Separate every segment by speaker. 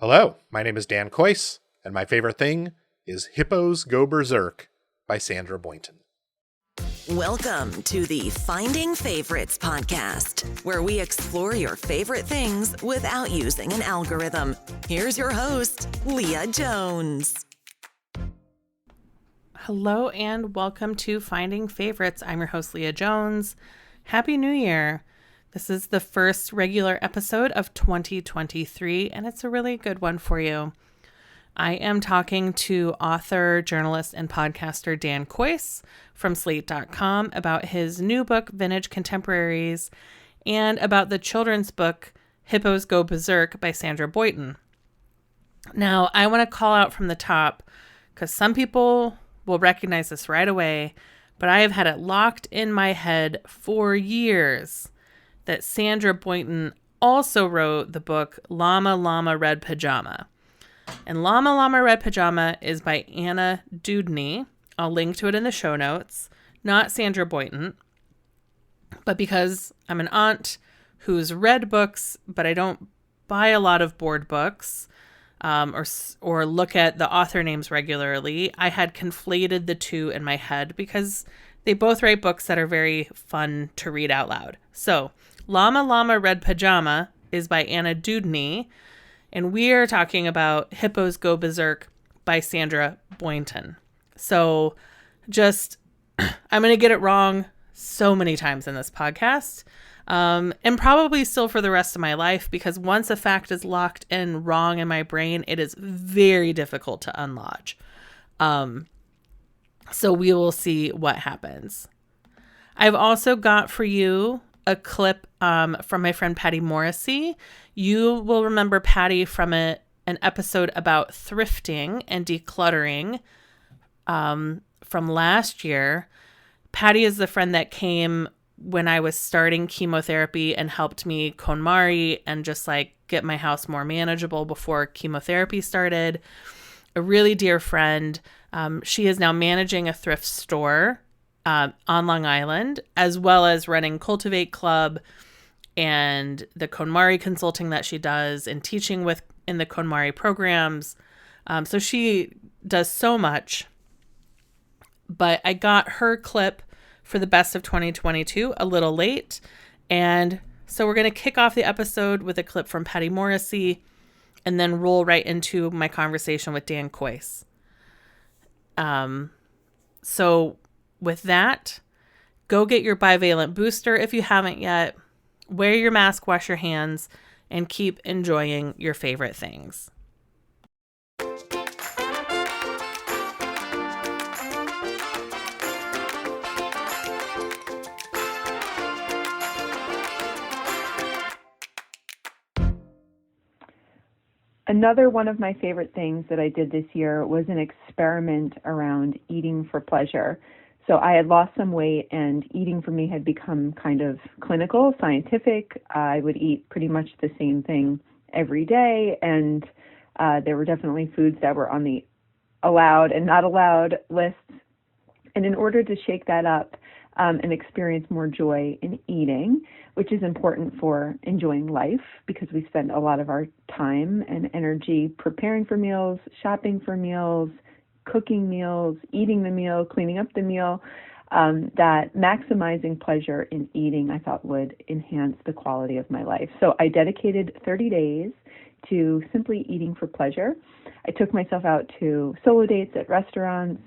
Speaker 1: Hello, my name is Dan Coyce, and my favorite thing is Hippos Go Berserk by Sandra Boynton.
Speaker 2: Welcome to the Finding Favorites podcast, where we explore your favorite things without using an algorithm. Here's your host, Leah Jones.
Speaker 3: Hello and welcome to Finding Favorites. I'm your host, Leah Jones. Happy New Year. This is the first regular episode of 2023, and it's a really good one for you. I am talking to author, journalist, and podcaster Dan Coyce from Slate.com about his new book, Vintage Contemporaries, and about the children's book, Hippos Go Berserk by Sandra Boynton. Now, I want to call out from the top, because some people will recognize this right away, but I have had it locked in my head for years that Sandra Boynton also wrote the book Llama Llama Red Pajama. And Llama Llama Red Pajama is by Anna Dewdney. I'll link to it in the show notes. Not Sandra Boynton. But because I'm an aunt who's read books, but I don't buy a lot of board books or look at the author names regularly, I had conflated the two in my head because they both write books that are very fun to read out loud. So Llama Llama Red Pajama is by Anna Dewdney, and we are talking about Hippos Go Berserk by Sandra Boynton. So I'm going to get it wrong so many times in this podcast, and probably still for the rest of my life, because once a fact is locked in wrong in my brain, it is very difficult to unlodge. So we will see what happens. I've also got for you a clip from my friend Patty Morrissey. You will remember Patty from an episode about thrifting and decluttering from last year. Patty is the friend that came when I was starting chemotherapy and helped me KonMari and just get my house more manageable before chemotherapy started. A really dear friend. She is now managing a thrift store on Long Island, as well as running Cultivate Club and the KonMari consulting that she does and teaching in the KonMari programs. So she does so much. But I got her clip for the best of 2022 a little late. And so we're going to kick off the episode with a clip from Patty Morrissey and then roll right into my conversation with Dan Coyce. So with that, go get your bivalent booster if you haven't yet. Wear your mask, wash your hands, and keep enjoying your favorite things.
Speaker 4: Another one of my favorite things that I did this year was an experiment around eating for pleasure. So I had lost some weight, and eating for me had become kind of clinical, scientific. I would eat pretty much the same thing every day, and there were definitely foods that were on the allowed and not allowed lists. And in order to shake that up and experience more joy in eating, which is important for enjoying life, because we spend a lot of our time and energy preparing for meals, shopping for meals, cooking meals, eating the meal, cleaning up the meal, that maximizing pleasure in eating, I thought, would enhance the quality of my life. So I dedicated 30 days to simply eating for pleasure. I took myself out to solo dates at restaurants.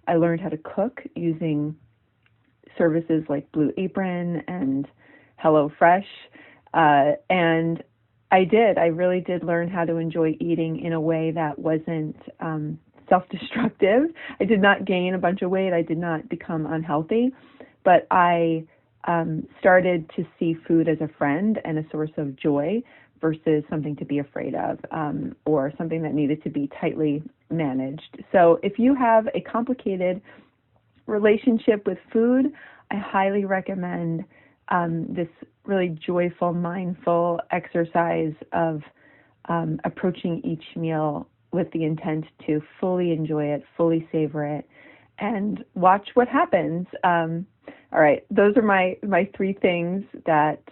Speaker 4: I learned how to cook using services like Blue Apron and HelloFresh. And I really did learn how to enjoy eating in a way that wasn't self-destructive. I did not gain a bunch of weight. I did not become unhealthy, but I started to see food as a friend and a source of joy versus something to be afraid of, or something that needed to be tightly managed. So if you have a complicated relationship with food, I highly recommend this really joyful, mindful exercise of approaching each meal with the intent to fully enjoy it, fully savor it, and watch what happens. All right, those are my three things that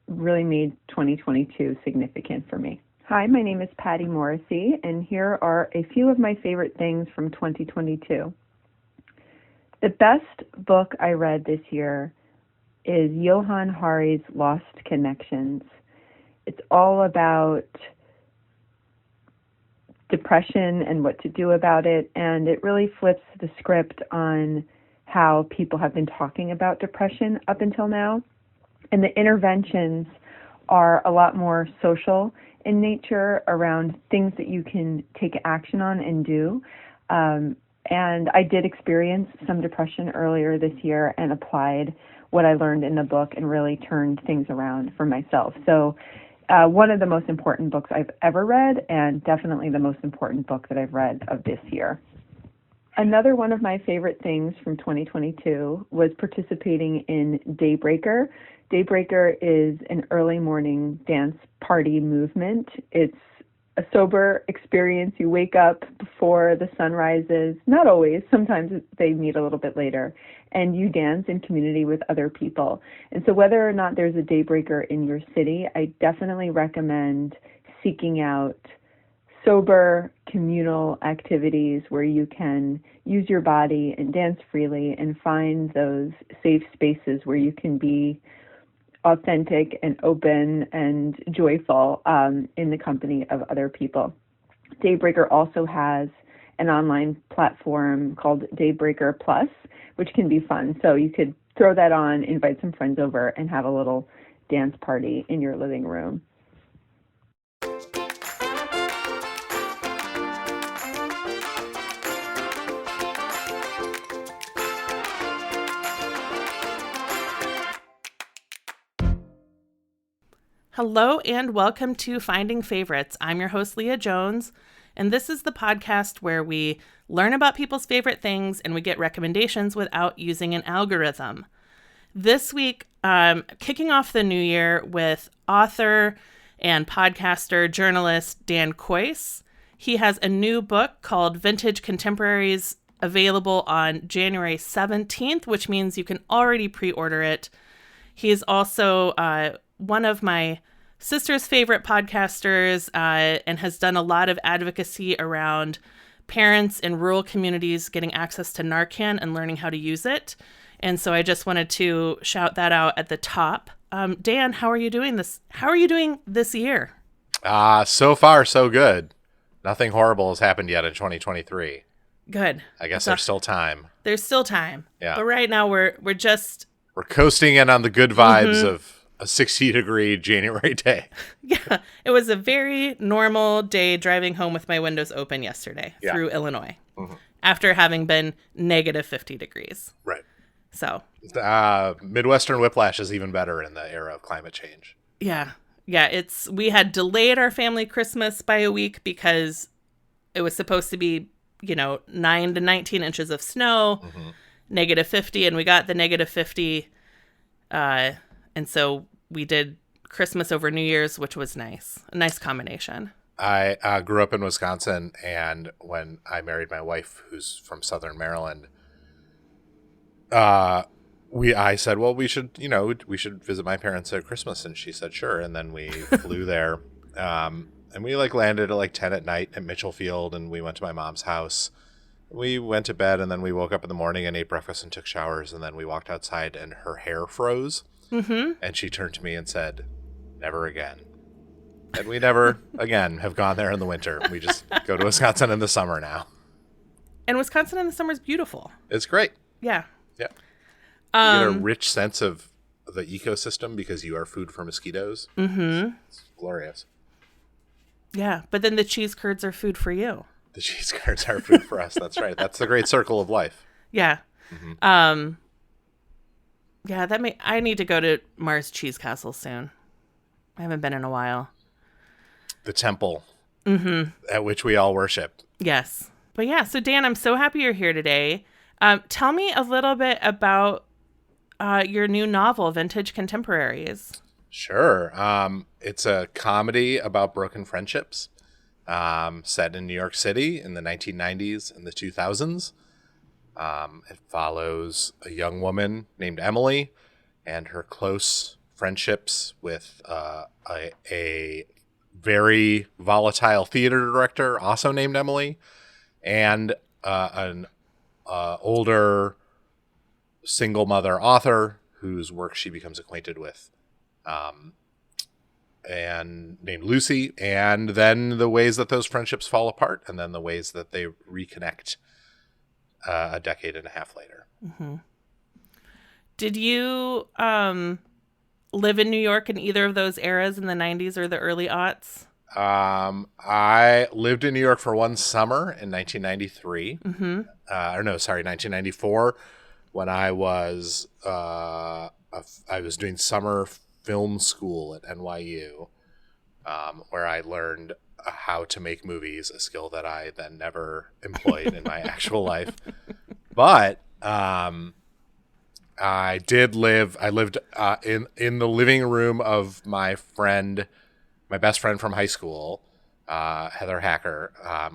Speaker 4: really made 2022 significant for me. Hi, my name is Patty Morrissey, and here are a few of my favorite things from 2022. The best book I read this year is Johann Hari's Lost Connections. It's all about depression and what to do about it, and it really flips the script on how people have been talking about depression up until now. And the interventions are a lot more social in nature around things that you can take action on and do. And I did experience some depression earlier this year and applied what I learned in the book and really turned things around for myself. So one of the most important books I've ever read, and definitely the most important book that I've read of this year. Another one of my favorite things from 2022 was participating in Daybreaker. Daybreaker is an early morning dance party movement. It's a sober experience. You wake up before the sun rises. Not always. Sometimes they meet a little bit later. And you dance in community with other people. And so whether or not there's a Daybreaker in your city, I definitely recommend seeking out sober communal activities where you can use your body and dance freely and find those safe spaces where you can be authentic and open and joyful in the company of other people. Daybreaker also has an online platform called Daybreaker Plus, which can be fun. So you could throw that on, invite some friends over, and have a little dance party in your living room.
Speaker 3: Hello and welcome to Finding Favorites. I'm your host, Leah Jones, and this is the podcast where we learn about people's favorite things and we get recommendations without using an algorithm. This week, kicking off the new year with author and podcaster, journalist Dan Kois. He has a new book called Vintage Contemporaries available on January 17th, which means you can already pre-order it. He is also one of my sister's favorite podcasters and has done a lot of advocacy around parents in rural communities getting access to Narcan and learning how to use it. And so I just wanted to shout that out at the top. Dan, how are you doing this? How are you doing this year?
Speaker 1: So far, so good. Nothing horrible has happened yet in 2023.
Speaker 3: Good.
Speaker 1: I guess there's still time.
Speaker 3: There's still time.
Speaker 1: Yeah.
Speaker 3: But right now we're
Speaker 1: coasting in on the good vibes of a 60-degree January day.
Speaker 3: Yeah, it was a very normal day driving home with my windows open yesterday through Illinois after having been negative 50 degrees.
Speaker 1: Right.
Speaker 3: So
Speaker 1: Midwestern whiplash is even better in the era of climate change.
Speaker 3: Yeah. We had delayed our family Christmas by a week because it was supposed to be, 9 to 19 inches of snow, negative 50, and we got the negative 50. And so we did Christmas over New Year's, which was nice. A nice combination.
Speaker 1: I grew up in Wisconsin, and when I married my wife, who's from Southern Maryland, I said, well, we should visit my parents at Christmas, and she said, sure. And then we flew there, and we landed at 10 at night at Mitchell Field, and we went to my mom's house. We went to bed, and then we woke up in the morning and ate breakfast and took showers, and then we walked outside, and her hair froze. And she turned to me and said, never again. And we never again have gone there in the winter. We just go to Wisconsin in the summer now. And
Speaker 3: Wisconsin in the summer is beautiful.
Speaker 1: It's great.
Speaker 3: Yeah.
Speaker 1: Yeah. You get a rich sense of the ecosystem because you are food for mosquitoes. It's glorious.
Speaker 3: Yeah. But then the cheese curds are food for you.
Speaker 1: The cheese curds are food for us. That's right. That's the great circle of life.
Speaker 3: Yeah. Yeah, I need to go to Mars Cheese Castle soon. I haven't been in a while.
Speaker 1: The temple at which we all worship.
Speaker 3: Yes. But yeah, so Dan, I'm so happy you're here today. Tell me a little bit about your new novel, Vintage Contemporaries.
Speaker 1: Sure. It's a comedy about broken friendships set in New York City in the 1990s and the 2000s. It follows a young woman named Emily and her close friendships with a very volatile theater director, also named Emily, and an older single mother author whose work she becomes acquainted with, and named Lucy, and then the ways that those friendships fall apart, and then the ways that they reconnect a decade and a half later.
Speaker 3: Mm-hmm. Did you live in New York in either of those eras in the 90s or the early aughts?
Speaker 1: I lived in New York for one summer in 1993.
Speaker 3: Mm-hmm.
Speaker 1: 1994, when I was doing summer film school at NYU, where I learned how to make movies, a skill that I then never employed in my actual life. But I lived in the living room of my best friend from high school, Heather Hacker,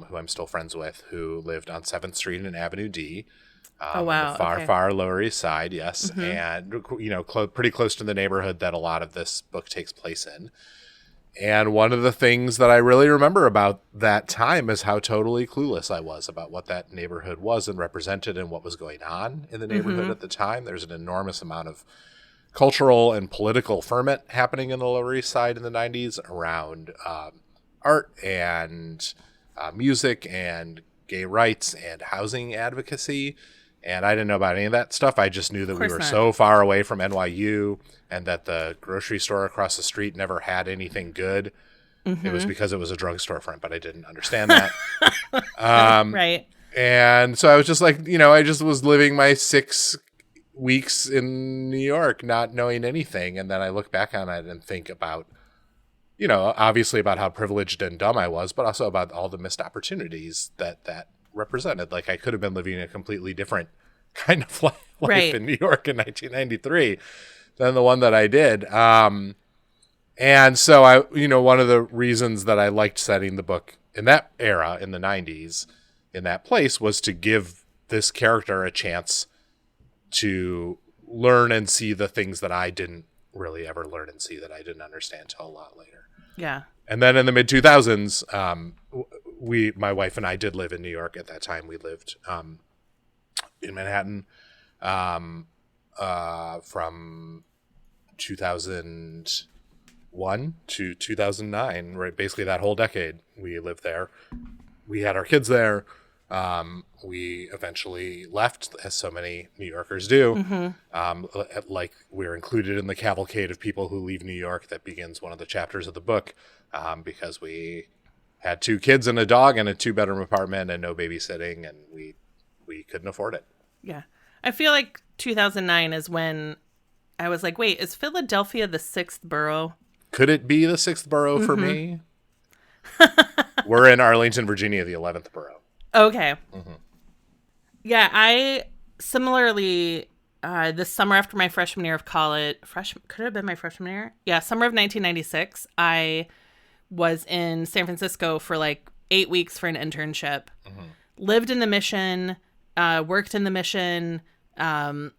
Speaker 1: who I'm still friends with, who lived on 7th Street and Avenue D.
Speaker 3: Oh, wow.
Speaker 1: The
Speaker 3: Okay.
Speaker 1: far Lower East Side, yes.
Speaker 3: Mm-hmm.
Speaker 1: And, pretty close to the neighborhood that a lot of this book takes place in. And one of the things that I really remember about that time is how totally clueless I was about what that neighborhood was and represented and what was going on in the neighborhood
Speaker 3: Mm-hmm.
Speaker 1: at the time. There's an enormous amount of cultural and political ferment happening in the Lower East Side in the 90s around art and music and gay rights and housing advocacy. And I didn't know about any of that stuff. I just knew that we were so far away from NYU and that the grocery store across the street never had anything good.
Speaker 3: Mm-hmm.
Speaker 1: It was because it was a drugstore front, but I didn't understand that.
Speaker 3: Right.
Speaker 1: And so I was just like, I just was living my 6 weeks in New York, not knowing anything. And then I look back on it and think about, obviously about how privileged and dumb I was, but also about all the missed opportunities that represented. Like I could have been living a completely different kind of life
Speaker 3: Right.
Speaker 1: in New York in 1993 than the one that I did. And so one of the reasons that I liked setting the book in that era in the 90s in that place was to give this character a chance to learn and see the things that I didn't really ever learn and see, that I didn't understand till a lot later.
Speaker 3: Yeah.
Speaker 1: And then in the mid 2000s, my wife and I did live in New York at that time. We lived in Manhattan from 2001 to 2009, right? Basically that whole decade we lived there. We had our kids there. We eventually left, as so many New Yorkers do.
Speaker 3: Mm-hmm.
Speaker 1: Like we're included in the cavalcade of people who leave New York that begins one of the chapters of the book, because we had 2 kids and a dog and a 2-bedroom apartment and no babysitting, and we couldn't afford it.
Speaker 3: Yeah. I feel like 2009 is when I was like, wait, is Philadelphia the 6th borough?
Speaker 1: Could it be the 6th borough for me? We're in Arlington, Virginia, the 11th borough.
Speaker 3: Okay.
Speaker 1: Mm-hmm.
Speaker 3: Yeah, I similarly, this summer after my freshman year of college, could it have been my freshman year? Yeah, summer of 1996, I was in San Francisco for like 8 weeks for an internship. Mm-hmm. Lived in the Mission, worked in the Mission, I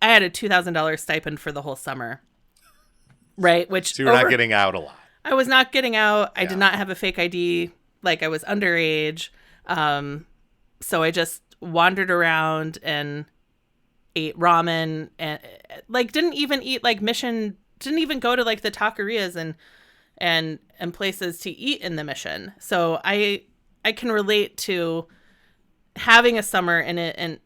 Speaker 3: had a $2,000 stipend for the whole summer. Right, which
Speaker 1: So you're not getting out a lot.
Speaker 3: I was not getting out. I
Speaker 1: Yeah.
Speaker 3: did not have a fake ID. Like I was underage. So I just wandered around and ate ramen and like didn't even eat like Mission, didn't even go to like the taquerias and places to eat in the Mission. So I can relate to having a summer in it, and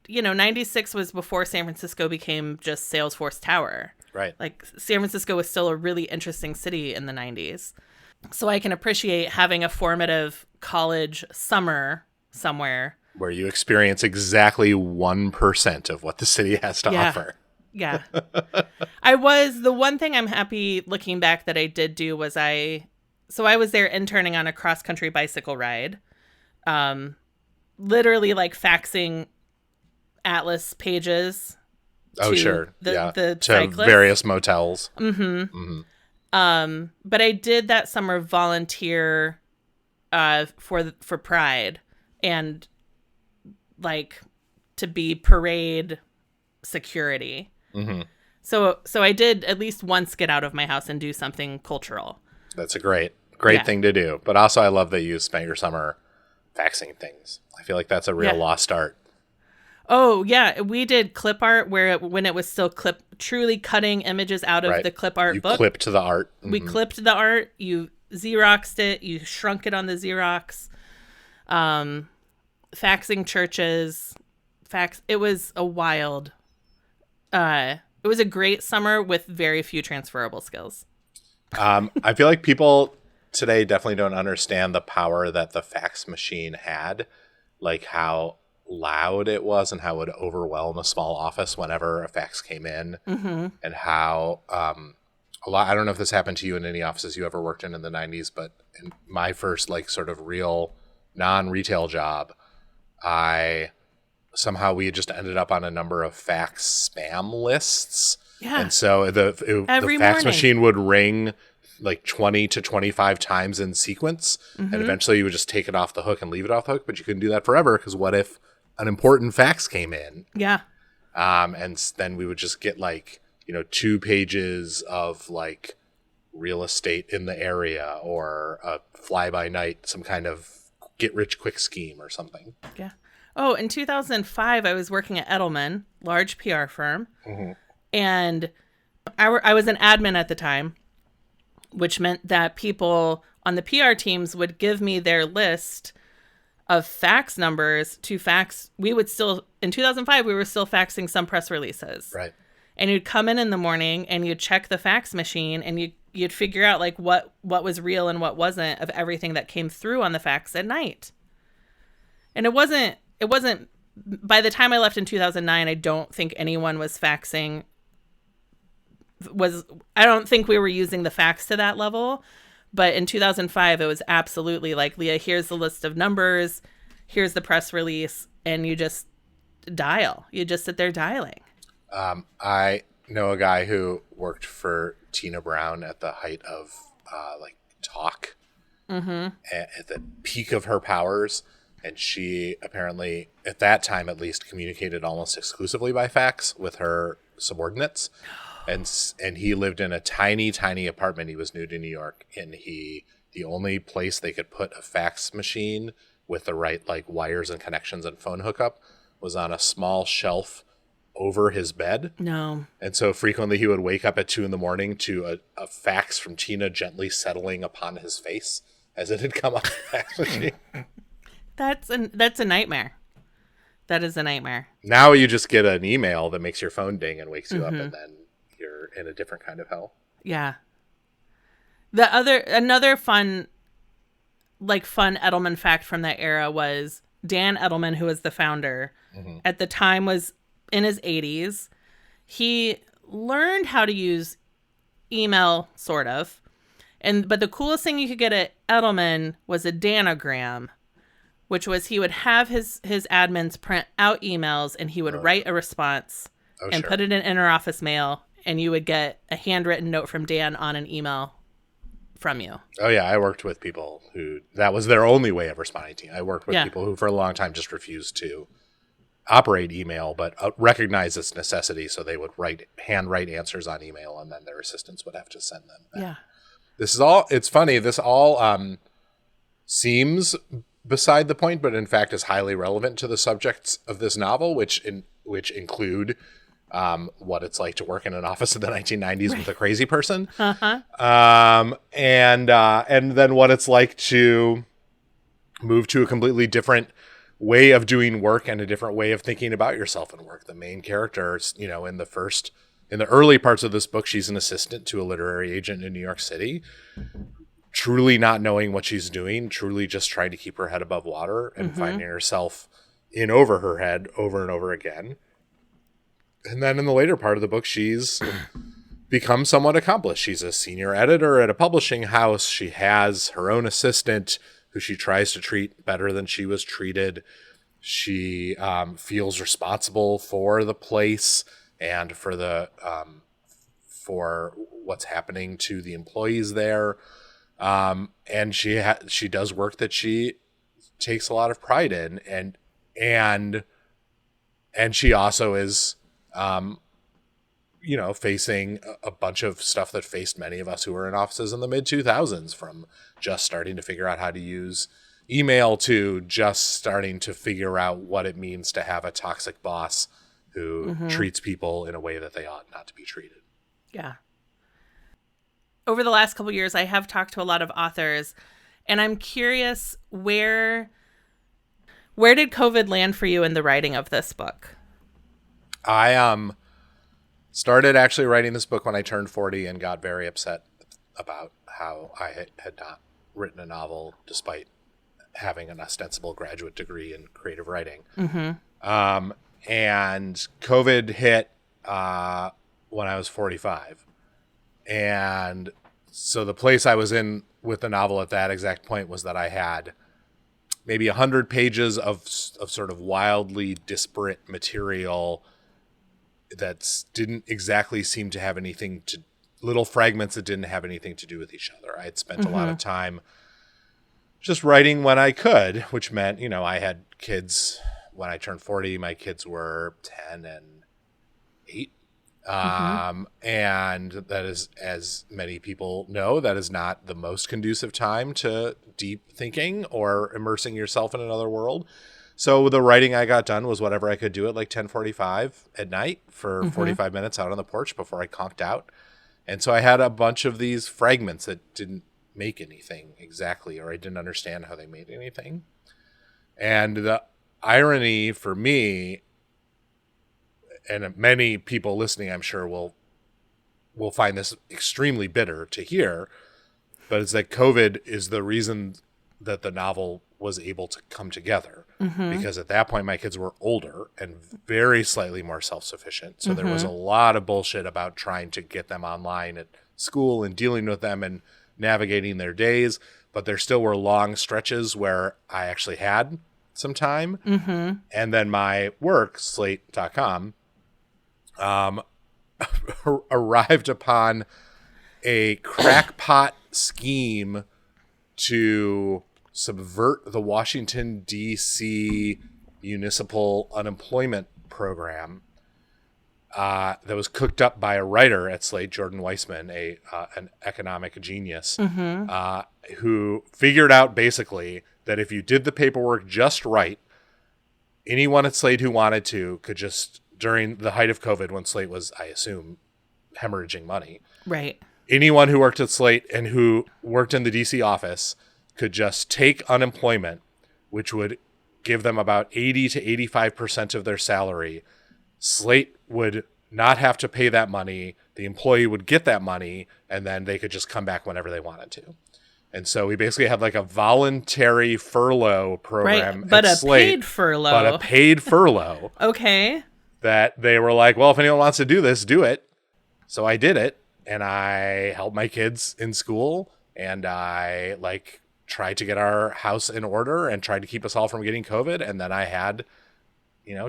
Speaker 3: 96 was before San Francisco became just Salesforce Tower.
Speaker 1: Right.
Speaker 3: Like San Francisco was still a really interesting city in the 90s. So I can appreciate having a formative college summer somewhere.
Speaker 1: Where you experience exactly 1% of what the city has to offer.
Speaker 3: Yeah. The one thing I'm happy looking back that I did do was I was there interning on a cross-country bicycle ride. Literally like faxing Atlas pages.
Speaker 1: Oh, sure.
Speaker 3: The
Speaker 1: to
Speaker 3: cyclists.
Speaker 1: various motels.
Speaker 3: Mm-hmm.
Speaker 1: Mm-hmm.
Speaker 3: But I did that summer volunteer for Pride and like to be parade security.
Speaker 1: Mm-hmm.
Speaker 3: So I did at least once get out of my house and do something cultural.
Speaker 1: That's a great
Speaker 3: Yeah.
Speaker 1: thing to do. But also, I love that you spent your summer faxing things. I feel like that's a real
Speaker 3: Yeah.
Speaker 1: lost art.
Speaker 3: Oh, yeah. We did clip art when it was still truly cutting images out of
Speaker 1: Right.
Speaker 3: the clip art
Speaker 1: You
Speaker 3: book.
Speaker 1: clipped the art.
Speaker 3: We clipped the art. You Xeroxed it. You shrunk it on the Xerox. Faxing churches. It was a wild. It was a great summer with very few transferable skills.
Speaker 1: I feel like people today definitely don't understand the power that the fax machine had, like how loud it was and how it would overwhelm a small office whenever a fax came in, and how a lot. I don't know if this happened to you in any offices you ever worked in the 90s, but in my first like sort of real non-retail job, we had just ended up on a number of fax spam lists.
Speaker 3: Yeah.
Speaker 1: And so the
Speaker 3: Every
Speaker 1: fax
Speaker 3: morning.
Speaker 1: machine would ring like 20 to 25 times in sequence. And eventually you would just take it off the hook and leave it off the hook. But you couldn't do that forever, because what if an important fax came in?
Speaker 3: Yeah.
Speaker 1: Then we would just get 2 pages of like real estate in the area, or a fly by night, some kind of get rich quick scheme or something.
Speaker 3: Yeah. Oh, in 2005, I was working at Edelman, large PR firm. And I was an admin at the time, which meant that people on the PR teams would give me their list of fax numbers to fax. In 2005, we were still faxing some press releases.
Speaker 1: Right.
Speaker 3: And you'd come in the morning and you'd check the fax machine, and you'd figure out like what was real and what wasn't of everything that came through on the fax at night. And it wasn't, by the time I left in 2009, I don't think anyone was faxing. I don't think we were using the fax to that level. But in 2005, it was absolutely like, Leah, here's the list of numbers, here's the press release, and you just dial. You just sit there dialing.
Speaker 1: I know a guy who worked for Tina Brown at the height of talk, at the peak of her powers. And she apparently, at that time at least, communicated almost exclusively by fax with her subordinates. And he lived in a tiny, tiny apartment. He was new to New York, and the only place they could put a fax machine with the right like wires and connections and phone hookup was on a small shelf over his bed.
Speaker 3: No.
Speaker 1: And so frequently he would wake up at 2 a.m. to a fax from Tina gently settling upon his face as it had come off the fax machine.
Speaker 3: That's a nightmare. That is a nightmare.
Speaker 1: Now you just get an email that makes your phone ding and wakes you up, and then you're in a different kind of hell.
Speaker 3: Yeah. Another fun Edelman fact from that era was Dan Edelman, who was the founder, at the time was in his 80s. He learned how to use email, sort of. But the coolest thing you could get at Edelman was a Danogram, which was he would have his admins print out emails, and he would write a response and put it in interoffice mail, and you would get a handwritten note from Dan on an email from you.
Speaker 1: Oh, yeah. I worked with people who that was their only way of responding to. I worked with
Speaker 3: Yeah.
Speaker 1: people who for a long time just refused to operate email, but recognized its necessity. So they would handwrite answers on email, and then their assistants would have to send them back.
Speaker 3: Yeah.
Speaker 1: It's funny. This all seems beside the point, but in fact is highly relevant to the subjects of this novel, which include what it's like to work in an office in the 1990s with a crazy person, and then what it's like to move to a completely different way of doing work and a different way of thinking about yourself and work. The main character, in the early parts of this book, she's an assistant to a literary agent in New York City, truly not knowing what she's doing, truly just trying to keep her head above water, and finding herself in over her head over and over again. And then in the later part of the book, she's become somewhat accomplished. She's a senior editor at a publishing house. She has her own assistant who she tries to treat better than she was treated. She feels responsible for the place and for for what's happening to the employees there. And she does work that she takes a lot of pride in, and she also is, facing a bunch of stuff that faced many of us who were in offices in the mid 2000s, from just starting to figure out how to use email to just starting to figure out what it means to have a toxic boss who treats people in a way that they ought not to be treated.
Speaker 3: Yeah. Over the last couple of years, I have talked to a lot of authors, and I'm curious, where did COVID land for you in the writing of this book?
Speaker 1: I started actually writing this book when I turned 40 and got very upset about how I had not written a novel despite having an ostensible graduate degree in creative writing. And COVID hit when I was 45. And so the place I was in with the novel at that exact point was that I had maybe 100 pages of sort of wildly disparate material that didn't exactly seem to have anything to, little fragments that didn't have anything to do with each other. I had spent a lot of time just writing when I could, which meant, I had kids when I turned 40. My kids were 10 and 8. And that is, as many people know, that is not the most conducive time to deep thinking or immersing yourself in another world. So the writing I got done was whatever I could do at like 10:45 at night for 45 minutes out on the porch before I conked out. And so I had a bunch of these fragments that didn't make anything exactly, or I didn't understand how they made anything. And the irony for me, and many people listening, I'm sure, will find this extremely bitter to hear, but it's that COVID is the reason that the novel was able to come together. Because at that point, my kids were older and very slightly more self-sufficient. So there was a lot of bullshit about trying to get them online at school and dealing with them and navigating their days. But there still were long stretches where I actually had some time. And then my work, Slate.com, arrived upon a crackpot scheme to subvert the Washington, D.C. municipal unemployment program that was cooked up by a writer at Slate, Jordan Weissman, an economic genius, who figured out basically that if you did the paperwork just right, anyone at Slate who wanted to could just, during the height of COVID, when Slate was, I assume, hemorrhaging money. Right. Anyone who worked at Slate and who worked in the DC office could just take unemployment, which would give them about 80 to 85% of their salary. Slate would not have to pay that money. The employee would get that money, and then they could just come back whenever they wanted to. And so we basically had like a voluntary furlough program
Speaker 3: but
Speaker 1: at
Speaker 3: a
Speaker 1: Slate,
Speaker 3: paid furlough.
Speaker 1: But a paid furlough.
Speaker 3: Okay. That
Speaker 1: they were like, well, if anyone wants to do this, do it. So I did it, and I helped my kids in school, and I tried to get our house in order and tried to keep us all from getting COVID. And then I had,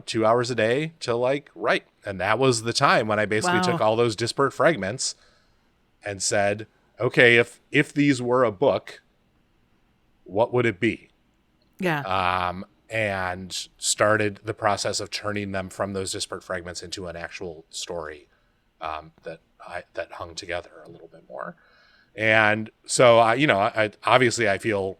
Speaker 1: 2 hours a day to write. And that was the time when I basically took all those disparate fragments and said, okay, if these were a book, what would it be? Yeah. And started the process of turning them from those disparate fragments into an actual story that hung together a little bit more. And so, I obviously I feel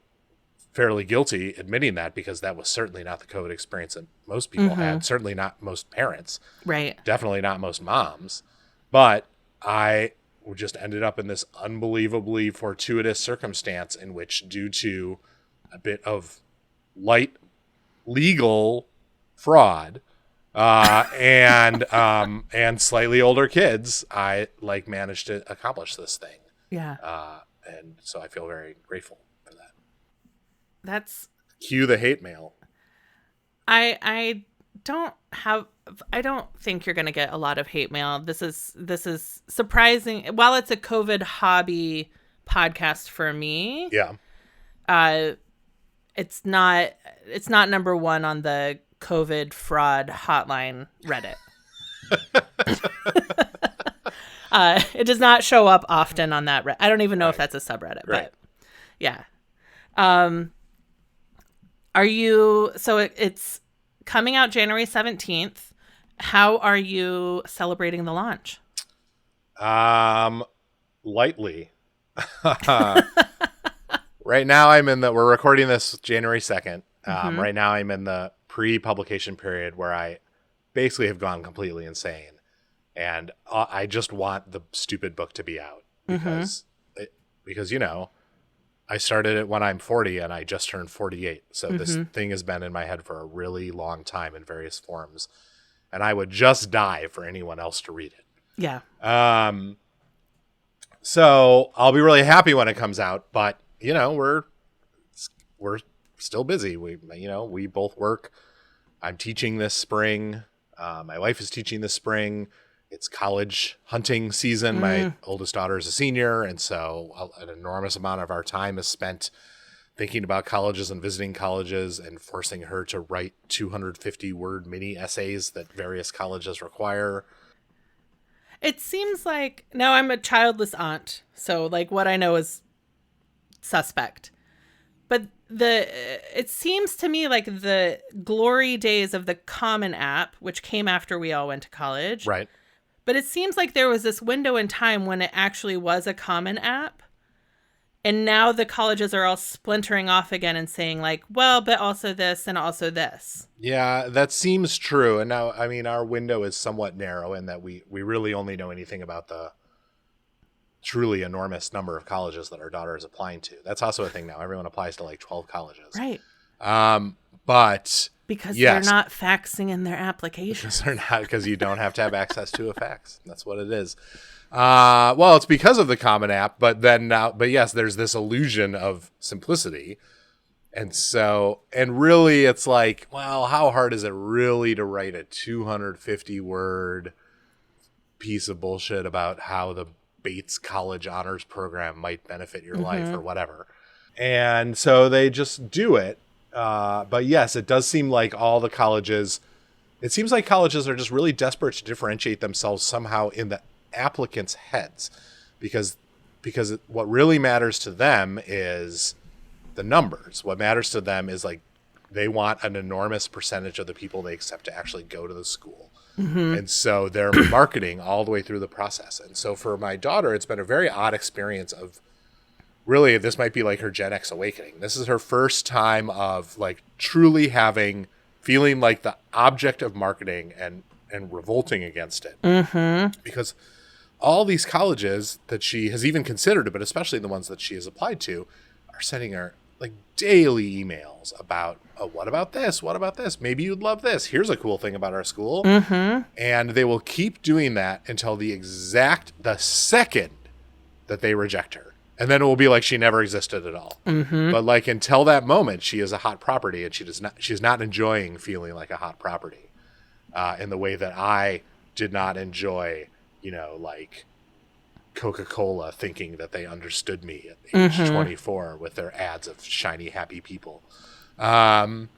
Speaker 1: fairly guilty admitting that, because that was certainly not the COVID experience that most people had. Certainly not most parents. Right. Definitely not most moms. But I just ended up in this unbelievably fortuitous circumstance in which, due to a bit of light legal fraud and slightly older kids, I managed to accomplish this thing. Yeah. And so I feel very grateful for that. That's cue the hate mail.
Speaker 3: I don't think you're going to get a lot of hate mail. This is surprising. While it's a COVID hobby podcast for me. Yeah. It's not number one on the COVID fraud hotline Reddit. It does not show up often on that. I don't even know if that's a subreddit, but yeah. It's coming out January 17th. How are you celebrating the launch?
Speaker 1: Lightly. Right now we're recording this January 2nd. Right now I'm in the pre-publication period where I basically have gone completely insane. And I just want the stupid book to be out because, I started it when I'm 40 and I just turned 48. So this thing has been in my head for a really long time in various forms. And I would just die for anyone else to read it.
Speaker 3: Yeah.
Speaker 1: So I'll be really happy when it comes out, but we're still busy. We both work. I'm teaching this spring. My wife is teaching this spring. It's college hunting season. My oldest daughter is a senior. And so an enormous amount of our time is spent thinking about colleges and visiting colleges and forcing her to write 250-word mini essays that various colleges require.
Speaker 3: It seems like now I'm a childless aunt, so like what I know is suspect. But it seems to me like the glory days of the Common App, which came after we all went to college.
Speaker 1: Right.
Speaker 3: But it seems like there was this window in time when it actually was a Common App. And now the colleges are all splintering off again and saying like, well, but also this and also this.
Speaker 1: Yeah, that seems true. And now, I mean, our window is somewhat narrow in that we really only know anything about the truly enormous number of colleges that our daughter is applying to. That's also a thing now. Everyone applies to like 12 colleges.
Speaker 3: Right.
Speaker 1: But
Speaker 3: because
Speaker 1: yes,
Speaker 3: they're not faxing in their applications.
Speaker 1: Because you don't have to have access to a fax. That's what it is. Well, it's because of the Common App, but yes, there's this illusion of simplicity. And really it's like, well, how hard is it really to write a 250-word piece of bullshit about how the Bates College Honors Program might benefit your life or whatever. And so they just do it. But yes, it does seem like it seems like colleges are just really desperate to differentiate themselves somehow in the applicants' heads, because what really matters to them is the numbers. What matters to them is like they want an enormous percentage of the people they accept to actually go to the school. And so they're marketing all the way through the process. And so for my daughter, it's been a very odd experience of really, this might be like her Gen X awakening. This is her first time of like truly feeling like the object of marketing and revolting against it. Because all these colleges that she has even considered, but especially the ones that she has applied to, are sending her like daily emails about, oh, what about this? What about this? Maybe you'd love this. Here's a cool thing about our school. And they will keep doing that until the second that they reject her. And then it will be like she never existed at all. But like until that moment, she is a hot property, and she's not enjoying feeling like a hot property in the way that I did not enjoy, like Coca-Cola thinking that they understood me at age 24 with their ads of shiny, happy people. And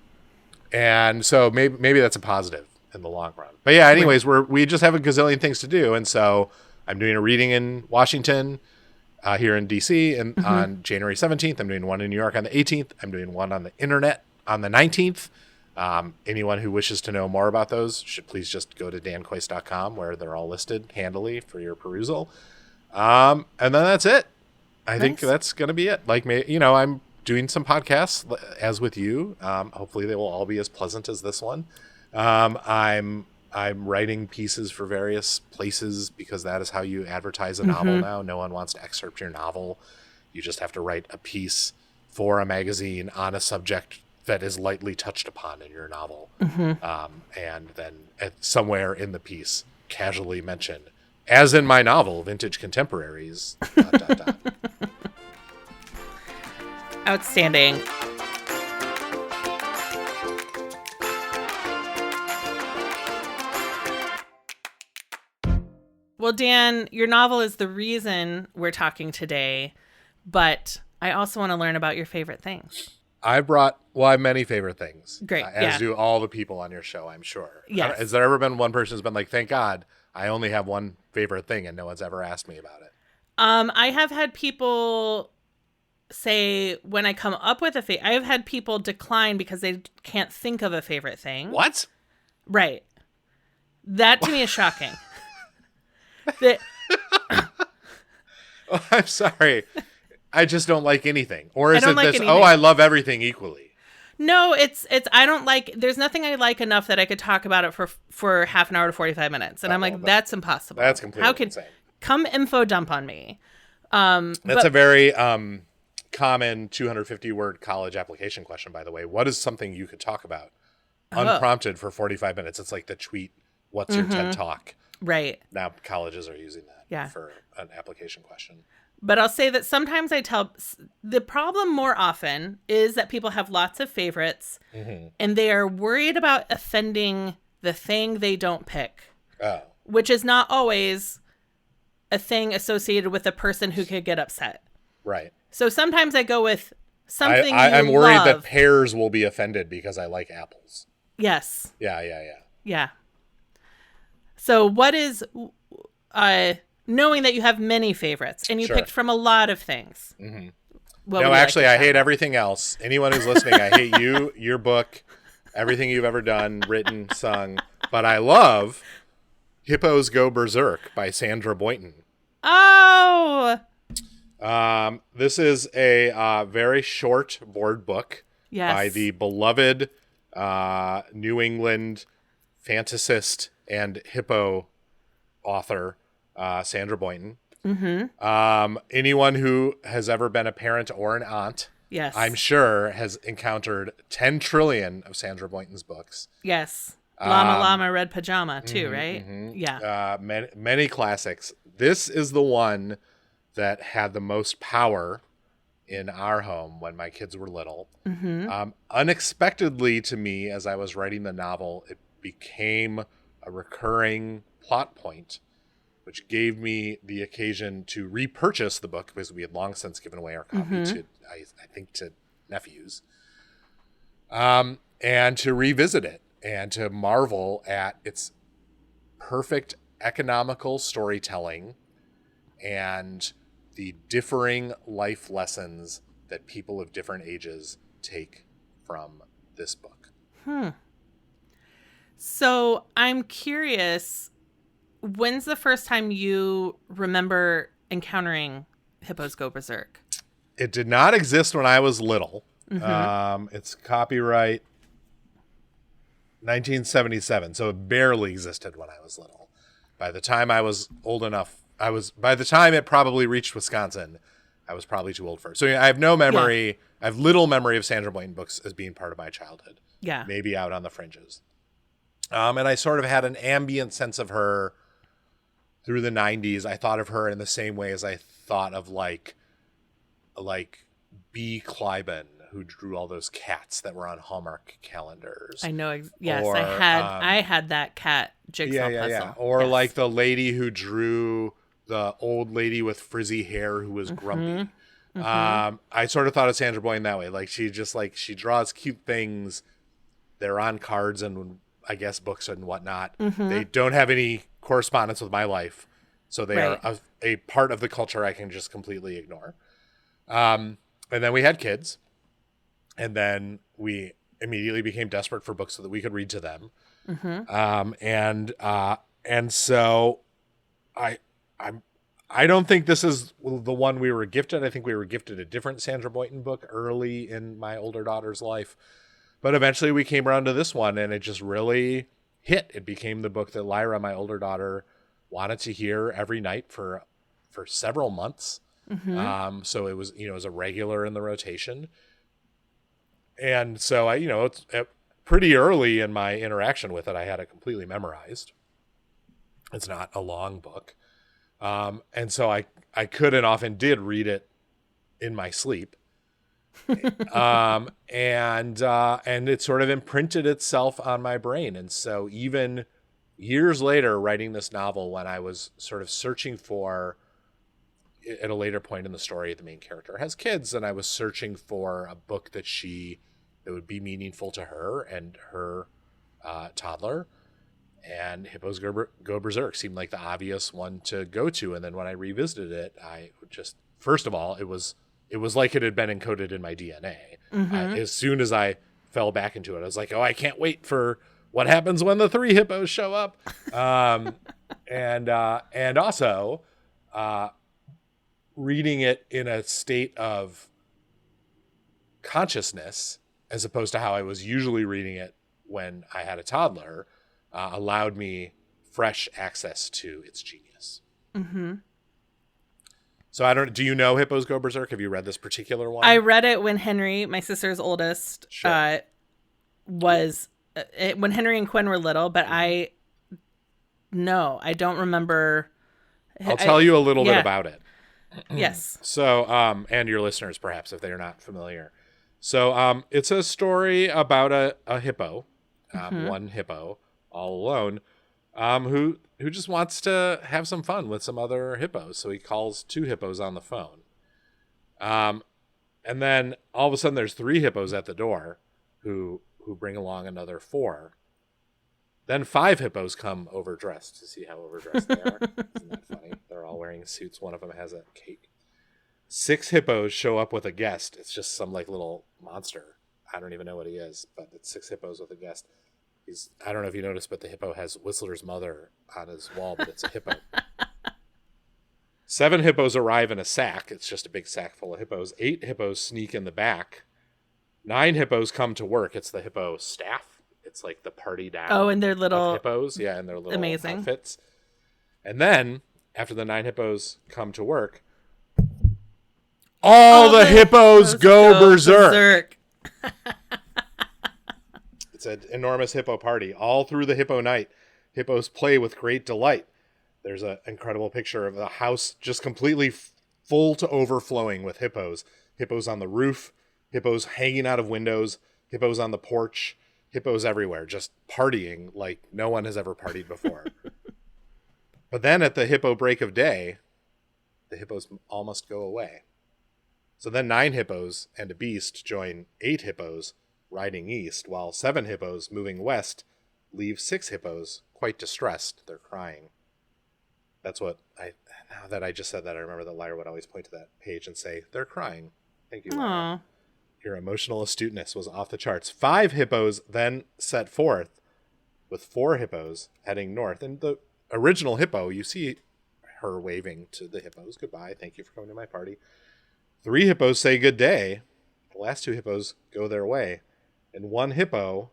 Speaker 1: so maybe that's a positive in the long run. But yeah, anyways, we just have a gazillion things to do. And so I'm doing a reading in Washington, here in DC, and on January 17th. I'm doing one in New York on the 18th. I'm doing one on the internet on the 19th. Anyone who wishes to know more about those should please just go to danquace.com, where they're all listed handily for your perusal. And then that's it. I think that's going to be it. Like, I'm doing some podcasts as with you. Hopefully they will all be as pleasant as this one. I'm writing pieces for various places because that is how you advertise a novel now. No one wants to excerpt your novel. You just have to write a piece for a magazine on a subject that is lightly touched upon in your novel. And then somewhere in the piece casually mention, as in my novel, Vintage Contemporaries, ...
Speaker 3: Outstanding. Well, Dan, your novel is the reason we're talking today, but I also want to learn about your favorite things.
Speaker 1: I have many favorite things.
Speaker 3: Great.
Speaker 1: As do all the people on your show, I'm sure.
Speaker 3: Yes.
Speaker 1: Has there ever been one person who's been like, thank God I only have one favorite thing and no one's ever asked me about it?
Speaker 3: I have had people say when I come up with I have had people decline because they can't think of a favorite thing.
Speaker 1: What?
Speaker 3: Right. That to me is shocking.
Speaker 1: Oh, I'm sorry. I just don't like anything. Or is
Speaker 3: I don't
Speaker 1: it
Speaker 3: like
Speaker 1: this,
Speaker 3: anything.
Speaker 1: oh, I love everything equally?
Speaker 3: No, it's I don't like, there's nothing I like enough that I could talk about it for half an hour to 45 minutes. And I'm like, that's impossible.
Speaker 1: That's completely
Speaker 3: How could
Speaker 1: insane.
Speaker 3: Come info dump on me.
Speaker 1: That's a very common 250-word college application question, by the way. What is something you could talk about unprompted for 45 minutes? It's like the tweet, what's your TED Talk?
Speaker 3: Right.
Speaker 1: Now colleges are using that for an application question.
Speaker 3: But I'll say that sometimes I tell, the problem more often is that people have lots of favorites and they are worried about offending the thing they don't pick, which is not always a thing associated with a person who could get upset.
Speaker 1: Right.
Speaker 3: So sometimes I go with something
Speaker 1: I'm
Speaker 3: you
Speaker 1: worried
Speaker 3: love.
Speaker 1: that pears will be offended because I like apples.
Speaker 3: Yes.
Speaker 1: Yeah.
Speaker 3: So what is, knowing that you have many favorites and you picked from a lot of things.
Speaker 1: No, actually, I hate everything else. Anyone who's listening, I hate you, your book, everything you've ever done, written, sung. But I love Hippos Go Berserk by Sandra Boynton.
Speaker 3: Oh!
Speaker 1: This is a very short board book by the beloved New England fantasist and hippo author Sandra Boynton. Anyone who has ever been a parent or an aunt, I'm sure, has encountered 10 trillion of Sandra Boynton's books.
Speaker 3: Yes. Llama Red Pajama too, right? Yeah.
Speaker 1: Many classics. This is the one that had the most power in our home when my kids were little. Unexpectedly to me, as I was writing the novel, it became a recurring plot point, which gave me the occasion to repurchase the book because we had long since given away our copy to, I think, to nephews, and to revisit it and to marvel at its perfect economical storytelling and the differing life lessons that people of different ages take from this book.
Speaker 3: So I'm curious, when's the first time you remember encountering Hippos Go Berserk?
Speaker 1: It did not exist when I was little. It's copyright 1977, so it barely existed when I was little. By the time I was old enough, by the time it probably reached Wisconsin, I was probably too old for it. So I have no memory. I have little memory of Sandra Boynton books as being part of my childhood.
Speaker 3: Yeah.
Speaker 1: Maybe out on the fringes. And I sort of had an ambient sense of her through the 90s. I thought of her in the same way as I thought of like B. Cliben, who drew all those cats that were on Hallmark calendars.
Speaker 3: I know. Yes,
Speaker 1: or,
Speaker 3: I had that cat jigsaw puzzle. Yeah.
Speaker 1: Or like the lady who drew the old lady with frizzy hair who was grumpy. I sort of thought of Sandra Boynton that way. Like she draws cute things. They're on cards and I guess books and whatnot. They don't have any correspondence with my life. So they are a part of the culture I can just completely ignore. And then we had kids. And then we immediately became desperate for books so that we could read to them. And so I don't think this is the one we were gifted. I think we were gifted a different Sandra Boynton book early in my older daughter's life. But eventually we came around to this one and it just really hit. It became the book that Lyra, my older daughter, wanted to hear every night for several months. So it was, it was a regular in the rotation. And so it's pretty early in my interaction with it, I had it completely memorized. It's not a long book. And so I could and often did read it in my sleep. And it sort of imprinted itself on my brain. And so even years later, writing this novel, when I was sort of searching for, at a later point in the story, the main character has kids, and I was searching for a book that would be meaningful to her and her toddler. And Hippos Go Berserk seemed like the obvious one to go to. And then when I revisited it, I just, first of all, it was like it had been encoded in my DNA. As soon as I fell back into it, I was like, oh, I can't wait for what happens when the 3 hippos show up. And also reading it in a state of consciousness, as opposed to how I was usually reading it when I had a toddler, allowed me fresh access to its genius.
Speaker 3: Mm-hmm.
Speaker 1: So do you know Hippos Go Berserk? Have you read this particular one?
Speaker 3: I read it when Henry, my sister's oldest,
Speaker 1: Sure.
Speaker 3: when Henry and Quinn were little, but I don't remember.
Speaker 1: I'll tell you a little bit about it.
Speaker 3: Yes.
Speaker 1: So, and your listeners, perhaps, if they are not familiar. So, it's a story about a hippo, one hippo, all alone, who just wants to have some fun with some other hippos. So he calls 2 hippos on the phone. And then all of a sudden there's 3 hippos at the door who bring along another 4. Then 5 hippos come overdressed to see how overdressed they are. Isn't that funny? They're all wearing suits. One of them has a cape. 6 hippos show up with a guest. It's just some like little monster. I don't even know what he is, but it's 6 hippos with a guest. I don't know if you noticed, but the hippo has Whistler's mother on his wall, but it's a hippo. 7 hippos arrive in a sack. It's just a big sack full of hippos. 8 hippos sneak in the back. 9 hippos come to work. It's the hippo staff. It's like the party down.
Speaker 3: Oh, and their little
Speaker 1: hippos. Yeah, and their little
Speaker 3: amazing
Speaker 1: outfits. And then, after the 9 hippos come to work, all the hippos go berserk. It's an enormous hippo party. All through the hippo night, hippos play with great delight. There's an incredible picture of the house just completely full to overflowing with hippos. Hippos on the roof, hippos hanging out of windows, hippos on the porch, hippos everywhere, just partying like no one has ever partied before. But then at the hippo break of day, the hippos all must go away. So then 9 hippos and a beast join 8 hippos riding east, while 7 hippos moving west leave 6 hippos quite distressed. They're crying. That's what now that I just said that, I remember that Lyra would always point to that page and say, they're crying. Thank you, Lyra. Your emotional astuteness was off the charts. 5 hippos then set forth with 4 hippos heading north. And the original hippo, you see her waving to the hippos. Goodbye. Thank you for coming to my party. 3 hippos say good day. The last 2 hippos go their way. And 1 hippo,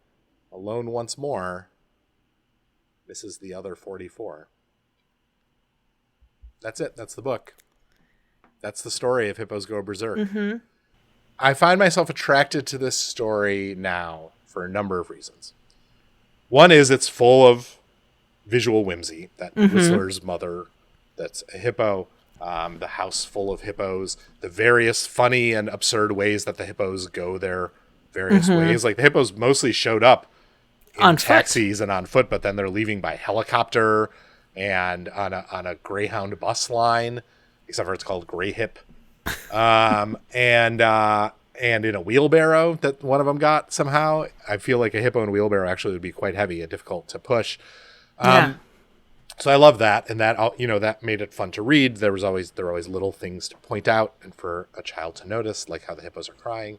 Speaker 1: alone once more, misses the other 44. That's it. That's the book. That's the story of Hippos Go Berserk.
Speaker 3: Mm-hmm.
Speaker 1: I find myself attracted to this story now for a number of reasons. One is it's full of visual whimsy. That Whistler's mother, that's a hippo. The house full of hippos. The various funny and absurd ways that the hippos go their various ways. Like the hippos mostly showed up in
Speaker 3: on
Speaker 1: taxis and on foot, but then they're leaving by helicopter and on a Greyhound bus line, except for it's called Grey Hip. And in a wheelbarrow that one of them got somehow. I feel like a hippo and wheelbarrow actually would be quite heavy and difficult to push. So I love that, and that that made it fun to read. There were always little things to point out and for a child to notice, like how the hippos are crying.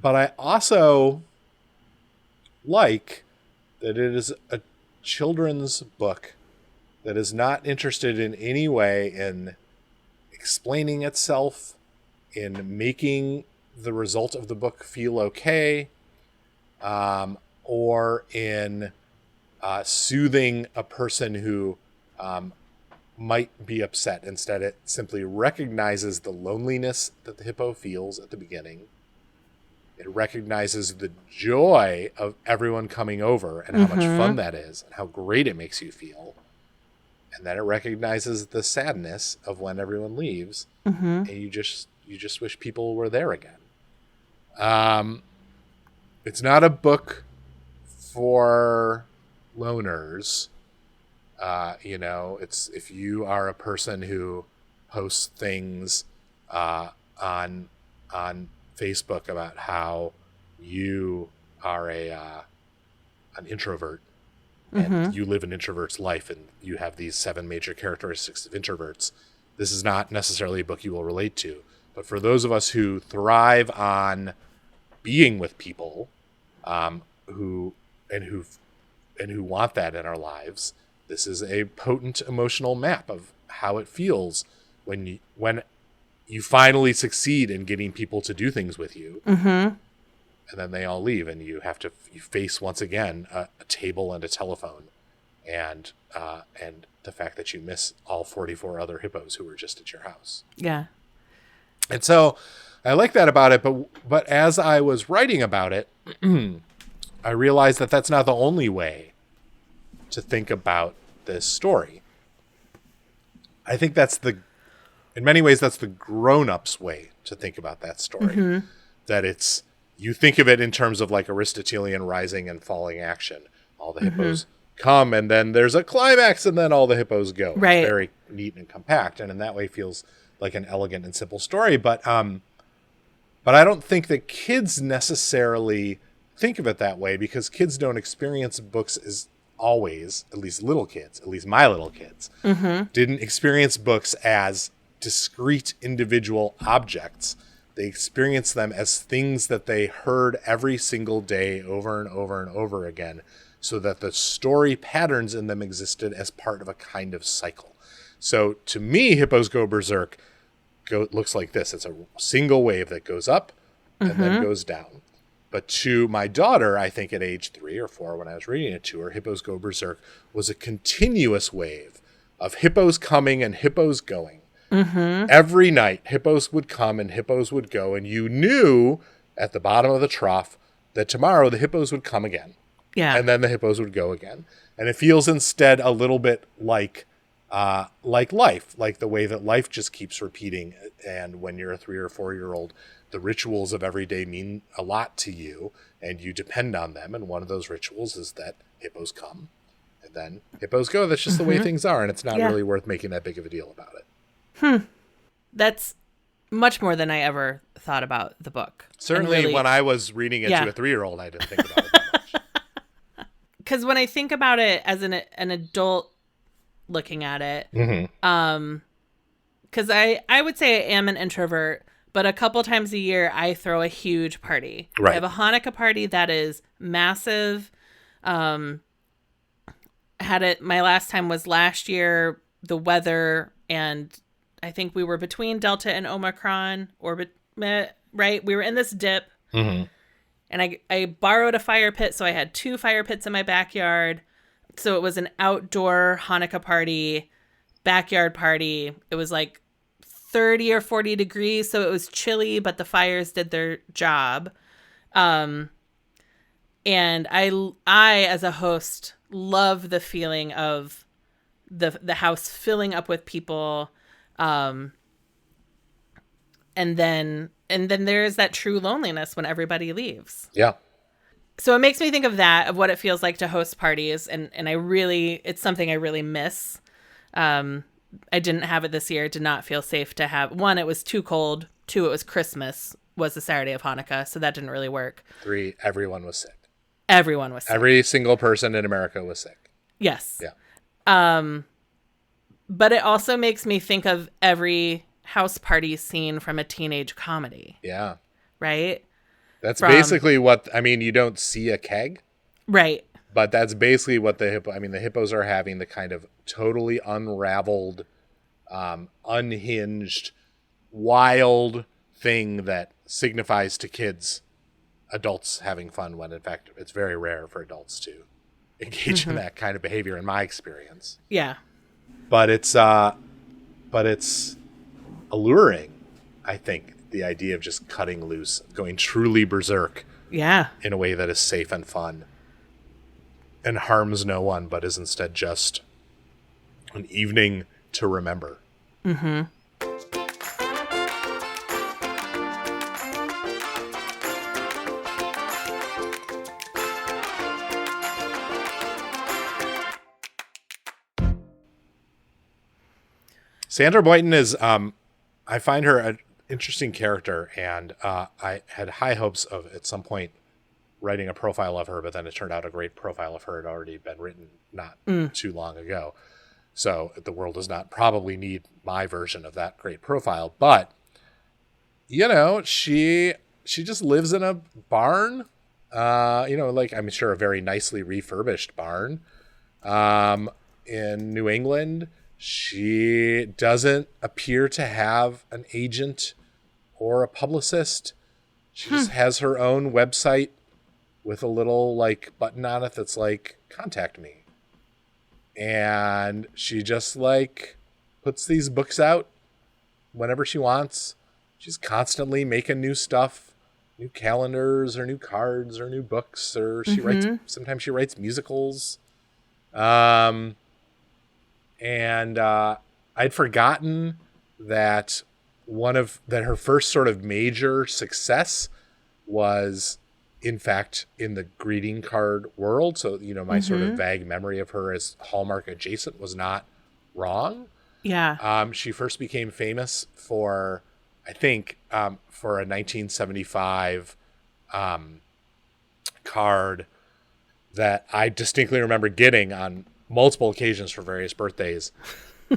Speaker 1: But I also like that it is a children's book that is not interested in any way in explaining itself, in making the result of the book feel okay, or in soothing a person who might be upset. Instead, it simply recognizes the loneliness that the hippo feels at the beginning. It recognizes the joy of everyone coming over and how much fun that is and how great it makes you feel. And then it recognizes the sadness of when everyone leaves, and you just wish people were there again. It's not a book for loners. It's if you are a person who posts things on Facebook about how you are an introvert and you live an introvert's life and you have these 7 major characteristics of introverts. This is not necessarily a book you will relate to, but for those of us who thrive on being with people, who want that in our lives, this is a potent emotional map of how it feels when you finally succeed in getting people to do things with you.
Speaker 3: Mm-hmm.
Speaker 1: And then they all leave, and you face once again a table and a telephone, and the fact that you miss all 44 other hippos who were just at your house.
Speaker 3: Yeah.
Speaker 1: And so I like that about it, but as I was writing about it, I realized that that's not the only way to think about this story. I think in many ways, that's the grown-ups way to think about that story.
Speaker 3: Mm-hmm.
Speaker 1: That you think of it in terms of like Aristotelian rising and falling action. All the hippos come, and then there's a climax, and then all the hippos go.
Speaker 3: Right.
Speaker 1: It's very neat and compact, and in that way feels like an elegant and simple story. But I don't think that kids necessarily think of it that way, because kids don't experience books as always, at least little kids, at least my little kids, didn't experience books as discrete individual objects. They experienced them as things that they heard every single day over and over and over again, so that the story patterns in them existed as part of a kind of cycle. So to me, Hippos Go Berserk looks like this. It's a single wave that goes up and then goes down. But to my daughter, I think at age 3 or 4, when I was reading it to her, Hippos Go Berserk was a continuous wave of hippos coming and hippos going. Every night, hippos would come and hippos would go, and you knew at the bottom of the trough that tomorrow the hippos would come again.
Speaker 3: Yeah.
Speaker 1: And then the hippos would go again. And it feels instead a little bit like life, like the way that life just keeps repeating. And when you're a 3 or 4-year-old, the rituals of every day mean a lot to you, and you depend on them. And one of those rituals is that hippos come and then hippos go. That's just the way things are. And it's not really worth making that big of a deal about it.
Speaker 3: That's much more than I ever thought about the book.
Speaker 1: Certainly when I was reading it to a 3-year-old, I didn't think about it that much.
Speaker 3: Because when I think about it as an adult looking at it, because I would say I am an introvert, but a couple times a year I throw a huge party.
Speaker 1: Right.
Speaker 3: I have a Hanukkah party that is massive. My last time was last year. The weather, and I think we were between Delta and Omicron, right? We were in this dip. And I borrowed a fire pit, so I had 2 fire pits in my backyard. So it was an outdoor Hanukkah party, backyard party. It was like 30 or 40 degrees, so it was chilly, but the fires did their job. And I as a host love the feeling of the house filling up with people. And then there's that true loneliness when everybody leaves.
Speaker 1: Yeah.
Speaker 3: So it makes me think of that, of what it feels like to host parties. And it's something I really miss. I didn't have it this year. It did not feel safe to have. 1, it was too cold. 2, it was Christmas, was the Saturday of Hanukkah. So that didn't really work.
Speaker 1: 3, everyone was sick.
Speaker 3: Everyone was sick.
Speaker 1: Every single person in America was sick.
Speaker 3: Yes.
Speaker 1: Yeah.
Speaker 3: But it also makes me think of every house party scene from a teenage comedy.
Speaker 1: Yeah.
Speaker 3: Right?
Speaker 1: That's basically you don't see a keg.
Speaker 3: Right.
Speaker 1: But that's basically what the hippos are having the kind of totally unraveled, unhinged, wild thing that signifies to kids, adults having fun, when in fact it's very rare for adults to engage in that kind of behavior in my experience.
Speaker 3: Yeah.
Speaker 1: But it's alluring, I think, the idea of just cutting loose, going truly berserk.
Speaker 3: Yeah.
Speaker 1: In a way that is safe and fun and harms no one, but is instead just an evening to remember. Sandra Boynton is, I find her an interesting character, and I had high hopes of at some point writing a profile of her, but then it turned out a great profile of her had already been written not too long ago. So the world does not probably need my version of that great profile, but she just lives in a barn, I'm sure a very nicely refurbished barn, in New England. She doesn't appear to have an agent or a publicist. She just has her own website with a little like button on it that's like, contact me. And she just like puts these books out whenever she wants. She's constantly making new stuff, new calendars or new cards or new books, or she writes, sometimes she writes musicals. And I'd forgotten that her first sort of major success was in fact in the greeting card world. So, my sort of vague memory of her as Hallmark adjacent was not wrong.
Speaker 3: Yeah.
Speaker 1: She first became famous for, I think, for a 1975 card that I distinctly remember getting on multiple occasions for various birthdays,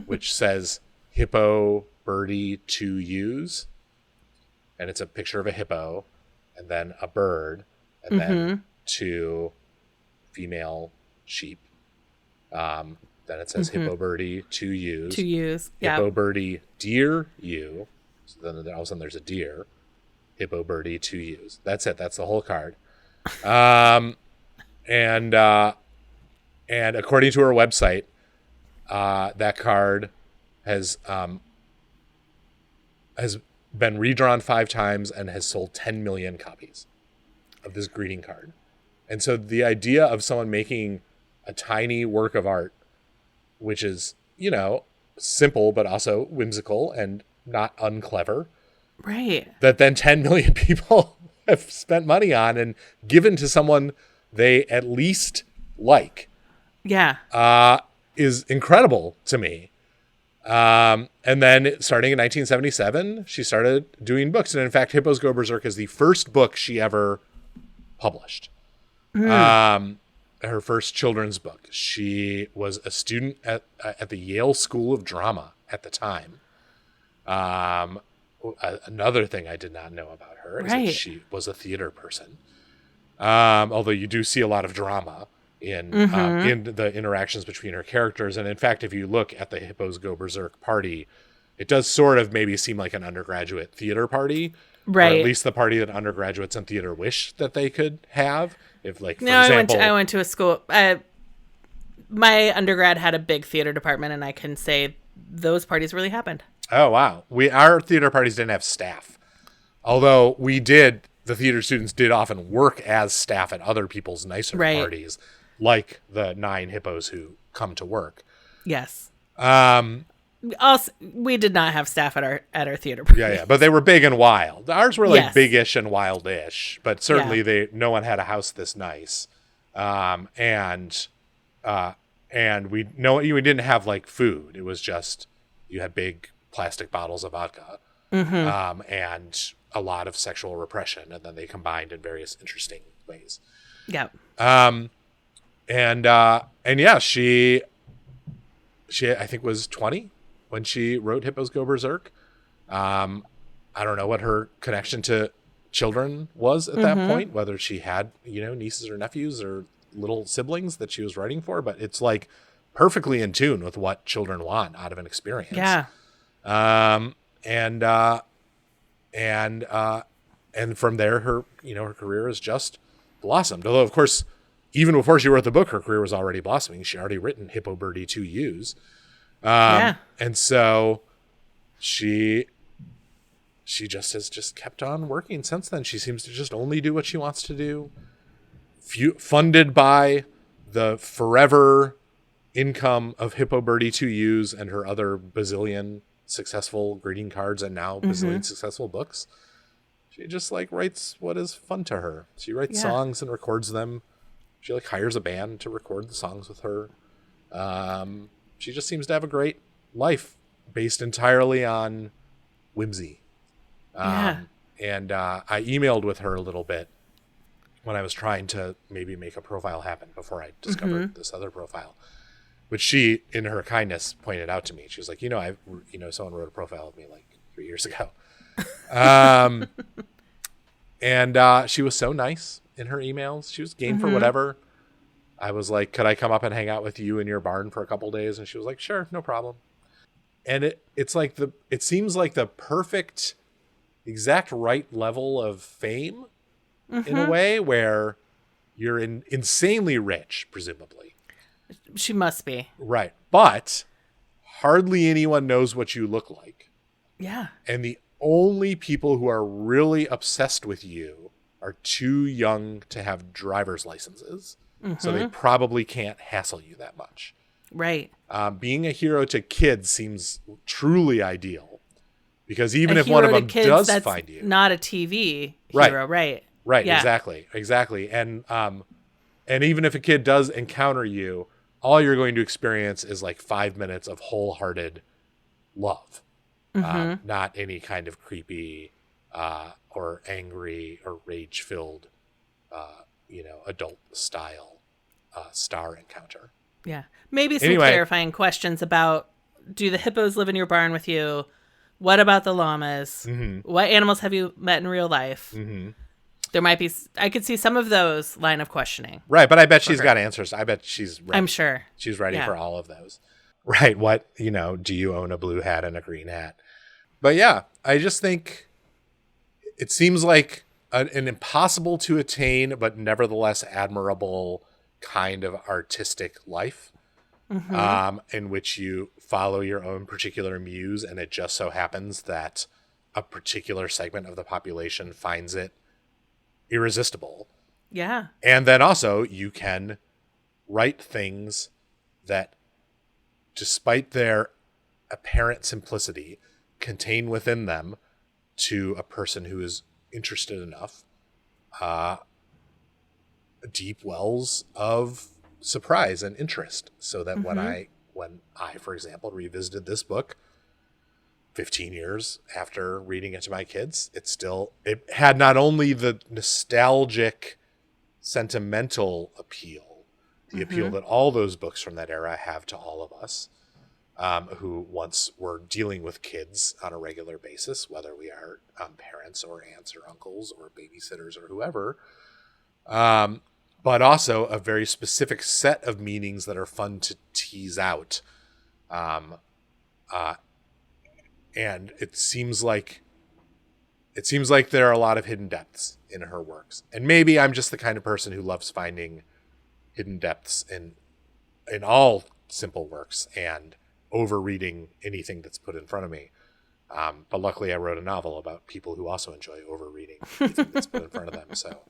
Speaker 1: which says Hippo Birdie to Use. And it's a picture of a hippo and then a bird and then two female sheep. Then it says Hippo Birdie to Use.
Speaker 3: To use. Yeah.
Speaker 1: Hippo Birdie Dear You. So then all of a sudden there's a deer. Hippo Birdie to Use. That's it. That's the whole card. And according to her website, that card has been redrawn 5 times and has sold 10 million copies of this greeting card. And so the idea of someone making a tiny work of art, which is, simple, but also whimsical and not unclever.
Speaker 3: Right.
Speaker 1: That then 10 million people have spent money on and given to someone they at least like.
Speaker 3: Yeah.
Speaker 1: Is incredible to me. And then starting in 1977, she started doing books. And in fact, Hippos Go Berserk is the first book she ever published. Her first children's book. She was a student at the Yale School of Drama at the time. Another thing I did not know about her is that she was a theater person. Although you do see a lot of drama in the interactions between her characters. And in fact, if you look at the Hippos Go Berserk party, it does sort of maybe seem like an undergraduate theater party.
Speaker 3: Right.
Speaker 1: Or at least the party that undergraduates in theater wish that they could have. If, like, for
Speaker 3: no,
Speaker 1: example,
Speaker 3: I went to a school. My undergrad had a big theater department, and I can say those parties really happened.
Speaker 1: Oh, wow. Our theater parties didn't have staff. Although the theater students did often work as staff at other people's nicer parties, like the 9 hippos who come to work.
Speaker 3: Yes. Also, we did not have staff at our theater parties.
Speaker 1: Yeah, but they were big and wild. Ours were like big-ish and wild-ish, but certainly no one had a house this nice. And we didn't have like food. It was just you had big plastic bottles of vodka, and a lot of sexual repression, and then they combined in various interesting ways.
Speaker 3: Yeah.
Speaker 1: And yeah, she I think was 20 when she wrote Hippos Go Berserk. I don't know what her connection to children was at that point, whether she had, nieces or nephews or little siblings that she was writing for, but it's like perfectly in tune with what children want out of an experience.
Speaker 3: Yeah.
Speaker 1: And from there, her career has just blossomed. Although, of course, even before she wrote the book, her career was already blossoming. She already written Hippo Birdie to Use. And so she just has just kept on working since then. She seems to just only do what she wants to do. Funded by the forever income of Hippo Birdie to Use and her other bazillion successful greeting cards and now bazillion successful books. She just like writes what is fun to her. She writes songs and records them. She like hires a band to record the songs with her. She just seems to have a great life based entirely on whimsy. And I emailed with her a little bit when I was trying to maybe make a profile happen before I discovered this other profile, which she, in her kindness, pointed out to me. She was like, someone wrote a profile of me like 3 years ago. And she was so nice in her emails. She was game for whatever. I was like, could I come up and hang out with you in your barn for a couple days? And she was like, sure, no problem. And it seems like the perfect, exact right level of fame in a way where you're insanely rich, presumably.
Speaker 3: She must be.
Speaker 1: Right. But hardly anyone knows what you look like.
Speaker 3: Yeah.
Speaker 1: And the only people who are really obsessed with you are too young to have driver's licenses. So they probably can't hassle you that much.
Speaker 3: Right.
Speaker 1: Being a hero to kids seems truly ideal. Because even
Speaker 3: A
Speaker 1: if one of
Speaker 3: hero to
Speaker 1: them
Speaker 3: kids,
Speaker 1: does
Speaker 3: that's
Speaker 1: find you.
Speaker 3: not a TV
Speaker 1: Right.
Speaker 3: hero, right?
Speaker 1: Right,
Speaker 3: Yeah.
Speaker 1: exactly. And even if a kid does encounter you, all you're going to experience is like 5 minutes of wholehearted love. Not any kind of creepy or angry or rage-filled, adult style star encounter.
Speaker 3: Yeah. Maybe some
Speaker 1: Anyway.
Speaker 3: clarifying questions about, do the hippos live in your barn with you? What about the llamas? What animals have you met in real life? There might be, I could see some of those line of questioning.
Speaker 1: Right, but I bet she's got answers. I bet she's ready.
Speaker 3: I'm sure.
Speaker 1: She's ready
Speaker 3: Yeah.
Speaker 1: for all of those. Right, do you own a blue hat and a green hat? But yeah, I just think it seems like an impossible to attain, but nevertheless admirable kind of artistic life, in which you follow your own particular muse, and it just so happens that a particular segment of the population finds it irresistible.
Speaker 3: Yeah.
Speaker 1: And then also you can write things that, despite their apparent simplicity, contain within them, to a person who is interested enough, deep wells of surprise and interest, so that when I, for example, revisited this book 15 years after reading it to my kids, it had not only the nostalgic, sentimental appeal, the appeal that all those books from that era have to all of us, who once were dealing with kids on a regular basis, whether we are parents or aunts or uncles or babysitters or whoever, but also a very specific set of meanings that are fun to tease out. And it seems like there are a lot of hidden depths in her works. And maybe I'm just the kind of person who loves finding hidden depths in all simple works and overreading anything that's put in front of me. But luckily I wrote a novel about people who also enjoy overreading anything that's put in front of them. So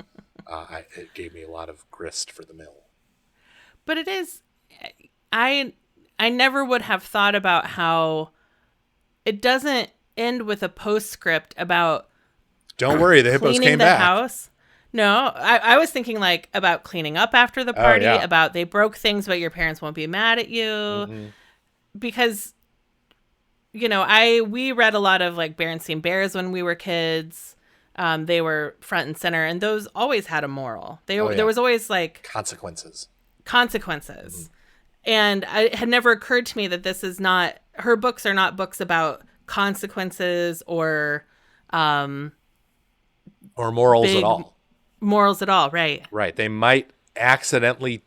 Speaker 1: it gave me a lot of grist for the mill.
Speaker 3: But it is, I never would have thought about how it doesn't end with a postscript about,
Speaker 1: don't worry, the hippos
Speaker 3: cleaning
Speaker 1: came
Speaker 3: the
Speaker 1: back.
Speaker 3: house. No, I was thinking like about cleaning up after the party,
Speaker 1: yeah.
Speaker 3: about they broke things, but your parents won't be mad at you. Because, we read a lot of like Berenstain Bears when we were kids. They were front and center, and those always had a moral. There was always like
Speaker 1: Consequences.
Speaker 3: And it had never occurred to me that this is not, her books are not books about consequences or
Speaker 1: morals
Speaker 3: big
Speaker 1: at all.
Speaker 3: Morals at all, right?
Speaker 1: Right. They might accidentally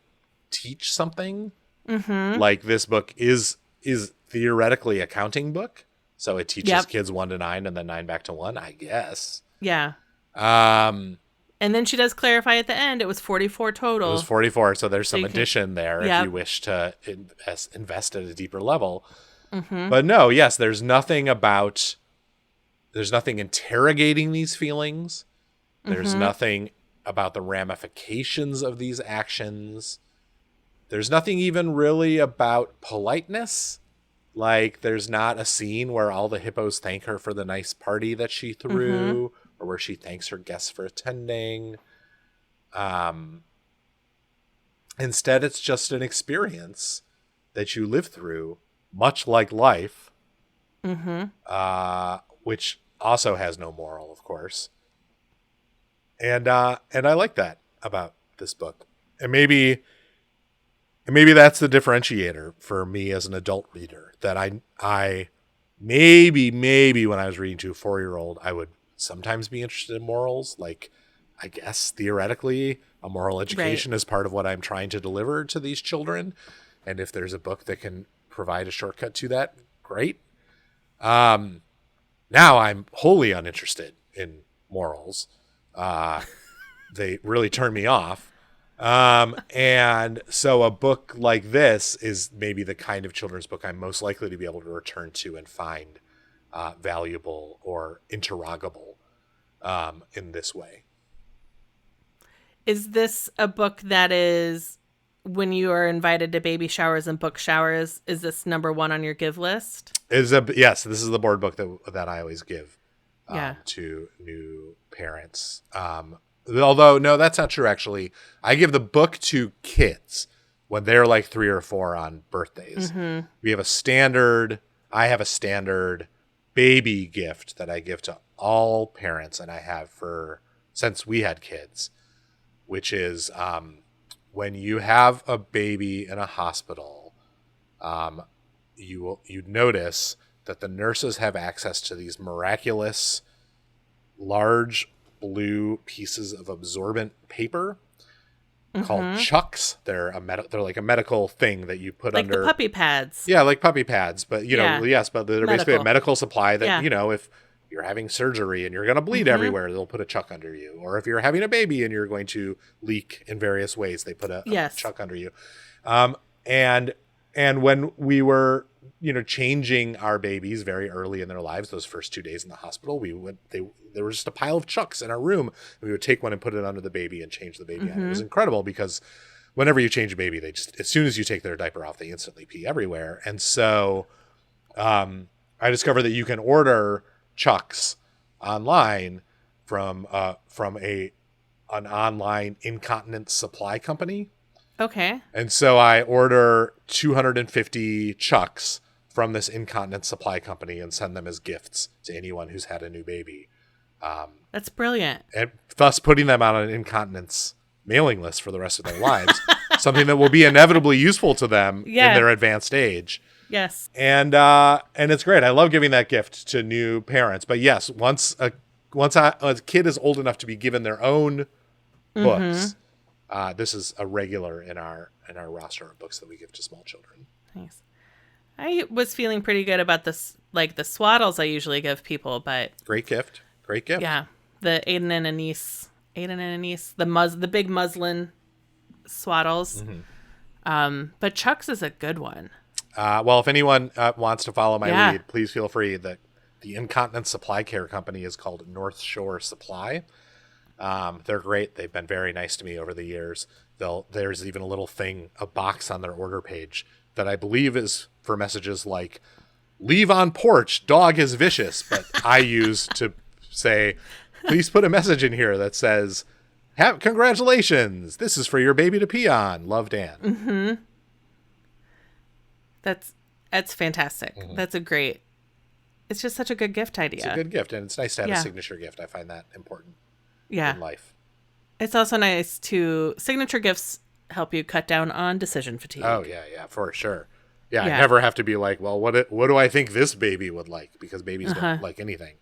Speaker 1: teach something. Like this book is theoretically a counting book. So it teaches kids 1 to 9 and then 9 back to 1, I guess.
Speaker 3: Yeah. And then she does clarify at the end, it was 44 total.
Speaker 1: It was 44. So there's some
Speaker 3: you can-
Speaker 1: addition there
Speaker 3: Yep.
Speaker 1: if you wish to invest at a deeper level. But no, yes, there's nothing interrogating these feelings. There's nothing about the ramifications of these actions. There's nothing even really about politeness. Like, there's not a scene where all the hippos thank her for the nice party that she threw, or where she thanks her guests for attending. Instead, it's just an experience that you live through, much like life, which also has no moral, of course. And I like that about this book. And maybe that's the differentiator for me as an adult reader, that I maybe when I was reading to a 4-year-old, I would sometimes be interested in morals. Like, I guess theoretically a moral education is part of what I'm trying to deliver to these children. And if there's a book that can provide a shortcut to that, great. Now I'm wholly uninterested in morals. They really turn me off. And so a book like this is maybe the kind of children's book I'm most likely to be able to return to and find valuable or interrogable in this way.
Speaker 3: Is this a book that is, when you are invited to baby showers and book showers, is this number one on your give list?
Speaker 1: Yes, this is the board book that I always give
Speaker 3: Yeah.
Speaker 1: to new parents. Although, no, that's not true, actually. I give the book to kids when they're like 3 or 4 on birthdays.
Speaker 3: Mm-hmm.
Speaker 1: I have a standard baby gift that I give to all parents, and I have since we had kids, which is when you have a baby in a hospital, you'd notice that the nurses have access to these miraculous large blue pieces of absorbent paper called chucks. They're like a medical thing that you put
Speaker 3: like
Speaker 1: under
Speaker 3: the puppy pads.
Speaker 1: Yeah, like puppy pads, but
Speaker 3: Yeah.
Speaker 1: yes, but they're basically a medical supply that,
Speaker 3: Yeah.
Speaker 1: if you're having surgery and you're going to bleed everywhere, they'll put a chuck under you. Or if you're having a baby and you're going to leak in various ways, they put a chuck under you. And when we were, changing our babies very early in their lives, those first 2 days in the hospital, there was just a pile of chucks in our room. And we would take one and put it under the baby and change the baby on. It was incredible because whenever you change a baby, as soon as you take their diaper off, they instantly pee everywhere. And so I discovered that you can order chucks online from an online incontinence supply company.
Speaker 3: Okay.
Speaker 1: And so I order 250 chucks from this incontinence supply company and send them as gifts to anyone who's had a new baby.
Speaker 3: That's brilliant.
Speaker 1: And thus putting them on an incontinence mailing list for the rest of their lives, something that will be inevitably usful to them in their advanced age.
Speaker 3: Yes.
Speaker 1: And it's great. I love giving that gift to new parents. But yes, once a kid is old enough to be given their own books, this is a regular in our roster of books that we give to small children.
Speaker 3: Nice. I was feeling pretty good about this, like the swaddles I usually give people, but
Speaker 1: Great gift.
Speaker 3: yeah, the Aiden and Anise, the big muslin swaddles. But Chuck's is a good one.
Speaker 1: Well, if anyone wants to follow my lead, please feel free. The incontinence supply care company is called North Shore Supply. They're great. They've been very nice to me over the years. There's even a box on their order page that I believe is for messages like, leave on porch, dog is vicious. But I use to say, please put a message in here that says, congratulations, this is for your baby to pee on. Love, Dan.
Speaker 3: Mm-hmm. That's fantastic. That's it's just such a good gift idea.
Speaker 1: It's a good gift, and it's nice to have a signature gift. I find that important in life.
Speaker 3: It's also nice signature gifts help you cut down on decision fatigue.
Speaker 1: Oh, yeah, for sure. Yeah, I never have to be like, well, what do I think this baby would like? Because babies don't like anything.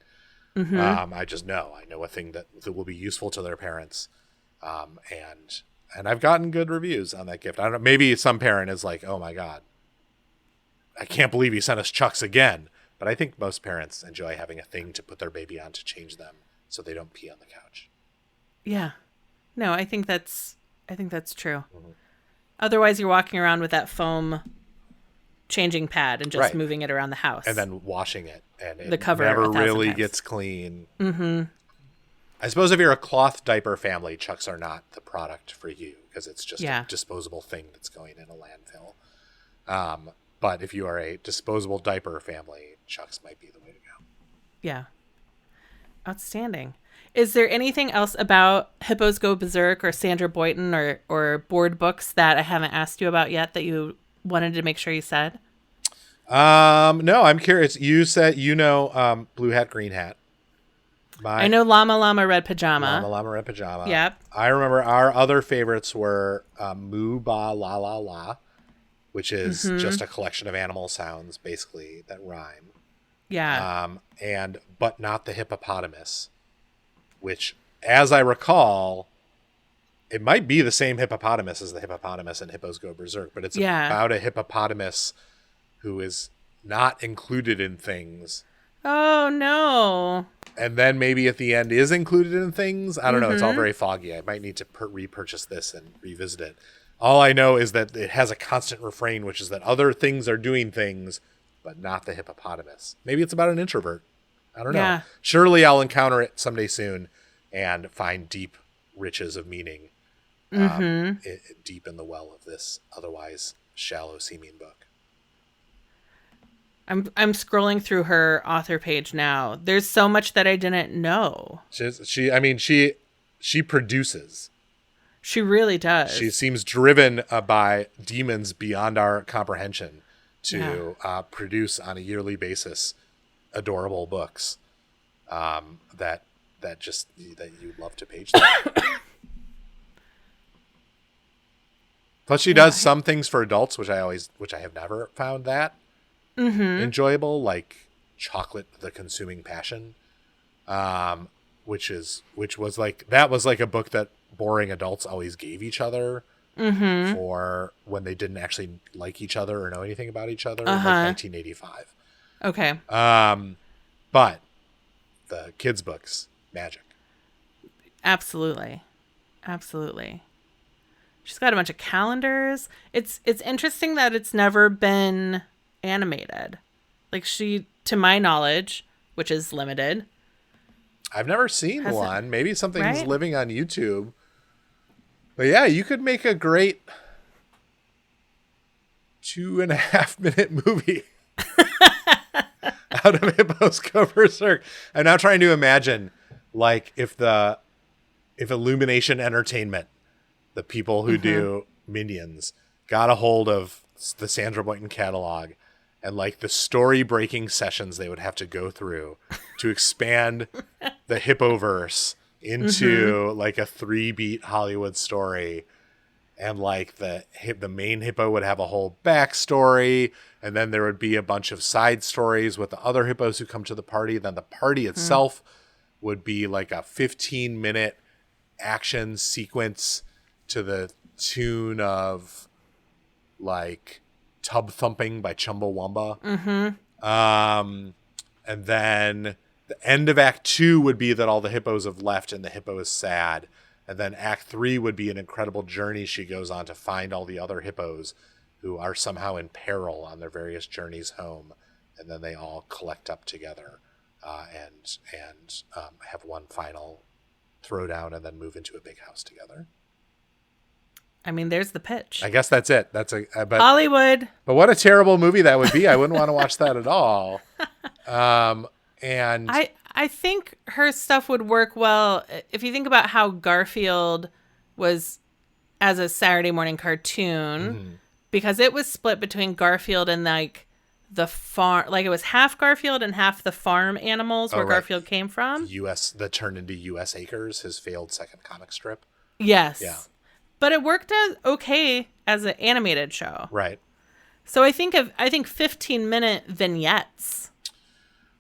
Speaker 1: I just know. I know a thing that will be useful to their parents. And I've gotten good reviews on that gift. I don't know. Maybe some parent is like, oh, my God, I can't believe he sent us chucks again. But I think most parents enjoy having a thing to put their baby on to change them so they don't pee on the couch.
Speaker 3: Yeah. No, I think that's true. Otherwise, you're walking around with that foam changing pad and just moving it around the house.
Speaker 1: And then washing it. And it
Speaker 3: the cover
Speaker 1: never really gets clean. I suppose if you're a cloth diaper family, chucks are not the product for you because it's just a disposable thing that's going in a landfill. But if you are a disposable diaper family, chucks might be the way to go.
Speaker 3: Yeah. Outstanding. Is there anything else about Hippos Go Berserk or Sandra Boynton or board books that I haven't asked you about yet that you wanted to make sure you said?
Speaker 1: No, I'm curious. You said Blue Hat, Green Hat.
Speaker 3: I know Llama Llama Red Pajama.
Speaker 1: Llama Llama Red Pajama.
Speaker 3: Yep.
Speaker 1: I remember our other favorites were Moo Ba La La La, which is just a collection of animal sounds, basically, that rhyme.
Speaker 3: Yeah.
Speaker 1: But Not the Hippopotamus, which, as I recall, it might be the same hippopotamus as the hippopotamus in Hippos Go Berserk, but it's about a hippopotamus who is not included in things
Speaker 3: Oh, no.
Speaker 1: And then maybe at the end is included in things. I don't know. It's all very foggy. I might need to repurchase this and revisit it. All I know is that it has a constant refrain, which is that other things are doing things, but not the hippopotamus. Maybe it's about an introvert. I don't know. Surely I'll encounter it someday soon and find deep riches of meaning deep in the well of this otherwise shallow seeming book.
Speaker 3: I'm scrolling through her author page now. There's so much that I didn't know.
Speaker 1: She produces.
Speaker 3: She really does.
Speaker 1: She seems driven by demons beyond our comprehension to produce on a yearly basis adorable books that you love to page through. Plus, she does some things for adults, which I have never found that enjoyable, like Chocolate: The Consuming Passion, which was like a book that boring adults always gave each other for when they didn't actually like each other or know anything about each other, like 1985.
Speaker 3: Okay.
Speaker 1: But the kids' books, magic.
Speaker 3: Absolutely. She's got a bunch of calendars. It's interesting that it's never been animated. Like to my knowledge, which is limited.
Speaker 1: I've never seen one. Maybe something's living on YouTube. But yeah, you could make a great 2.5-minute movie out of Hippos Go Berserk. I'm now trying to imagine, like, if Illumination Entertainment, the people who do Minions, got a hold of the Sandra Boynton catalog and like the story breaking sessions they would have to go through to expand the Hippoverse into like a 3-beat Hollywood story. And like the main hippo would have a whole backstory, and then there would be a bunch of side stories with the other hippos who come to the party. Then the party itself would be like a 15-minute action sequence to the tune of like Tub Thumping by Chumbawamba. And then the end of Act 2 would be that all the hippos have left and the hippo is sad. And then Act 3 would be an incredible journey she goes on to find all the other hippos who are somehow in peril on their various journeys home. And then they all collect up together and have one final throwdown and then move into a big house together.
Speaker 3: I mean, there's the pitch.
Speaker 1: I guess that's it. But
Speaker 3: Hollywood.
Speaker 1: But what a terrible movie that would be. I wouldn't want to watch that at all. And
Speaker 3: I think her stuff would work well if you think about how Garfield was as a Saturday morning cartoon, because it was split between Garfield and like the farm, like it was half Garfield and half the farm animals where Garfield came from.
Speaker 1: That turned into U.S. Acres, his failed second comic strip.
Speaker 3: Yes.
Speaker 1: Yeah.
Speaker 3: But it worked as an animated show.
Speaker 1: Right.
Speaker 3: So I think 15-minute vignettes.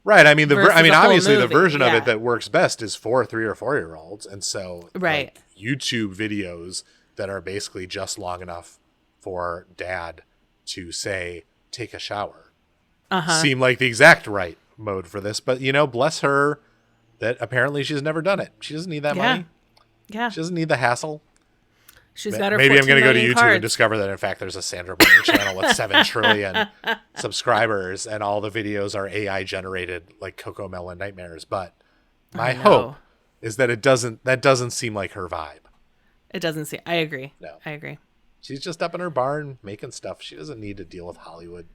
Speaker 1: Right. I mean, obviously
Speaker 3: movie.
Speaker 1: the version of it that works best is for 3 or 4 year olds. And so
Speaker 3: right.
Speaker 1: Like, YouTube videos that are basically just long enough for dad to say, take a shower seem like the exact right mode for this. But, bless her that apparently she's never done it. She doesn't need that money.
Speaker 3: Yeah.
Speaker 1: She doesn't need the hassle.
Speaker 3: She's got her.
Speaker 1: Maybe I'm going to go to YouTube
Speaker 3: cards.
Speaker 1: and discover that in fact there's a Sandra Boynton channel with 7 trillion subscribers, and all the videos are AI generated like Coco Melon Nightmares. But my hope is that that doesn't seem like her vibe.
Speaker 3: It doesn't seem. I agree.
Speaker 1: No,
Speaker 3: I agree.
Speaker 1: She's just up in her barn making stuff. She doesn't need to deal with Hollywood.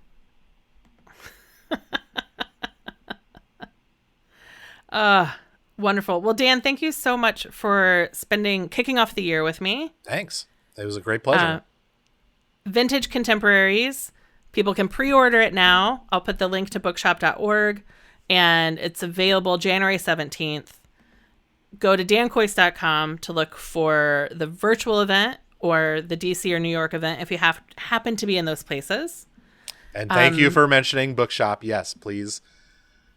Speaker 3: Wonderful. Well, Dan, thank you so much for kicking off the year with me.
Speaker 1: Thanks. It was a great pleasure.
Speaker 3: Vintage Contemporaries. People can pre-order it now. I'll put the link to bookshop.org, and it's available January 17th. Go to dancoyce.com to look for the virtual event or the DC or New York event if you happen to be in those places.
Speaker 1: And thank you for mentioning Bookshop. Yes, please.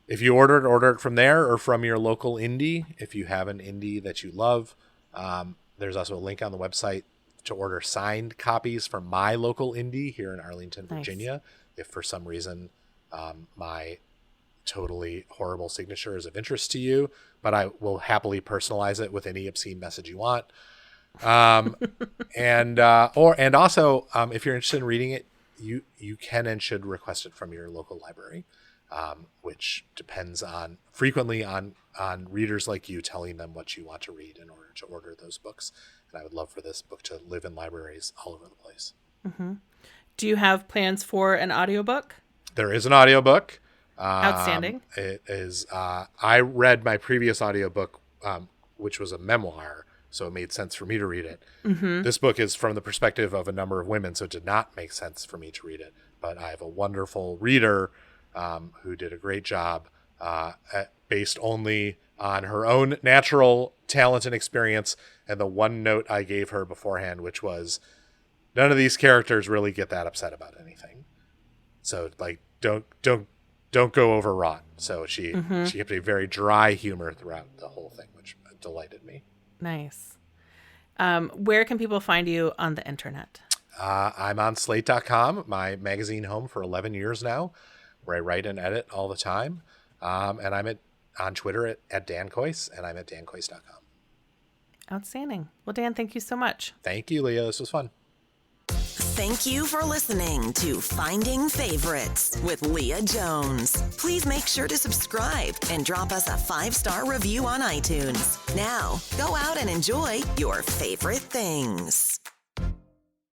Speaker 1: If you order it from there or from your local indie. If you have an indie that you love, there's also a link on the website to order signed copies from my local indie here in Arlington, Virginia. If for some reason my totally horrible signature is of interest to you, but I will happily personalize it with any obscene message you want. And also, if you're interested in reading it, you can and should request it from your local library, which depends frequently on readers like you telling them what you want to read in order to order those books. And I would love for this book to live in libraries all over the place.
Speaker 3: Mm-hmm. Do you have plans for an audiobook?
Speaker 1: There is an audiobook.
Speaker 3: Outstanding.
Speaker 1: It is, I read my previous audiobook, which was a memoir, so it made sense for me to read it.
Speaker 3: Mm-hmm.
Speaker 1: This book is from the perspective of a number of women, so it did not make sense for me to read it. But I have a wonderful reader who did a great job based only on her own natural talent and experience, and the one note I gave her beforehand, which was, none of these characters really get that upset about anything. So, like, don't go overwrought. So she kept a very dry humor throughout the whole thing, which delighted me.
Speaker 3: Nice. Where can people find you on the internet?
Speaker 1: I'm on slate.com, my magazine home for 11 years now, where I write and edit all the time. And I'm on Twitter at Dan Coyce, and I'm at dancoyce.com.
Speaker 3: Outstanding. Well, Dan, thank you so much.
Speaker 1: Thank you, Leah. This was fun.
Speaker 2: Thank you for listening to Finding Favorites with Leah Jones. Please make sure to subscribe and drop us a 5-star review on iTunes. Now, go out and enjoy your favorite things.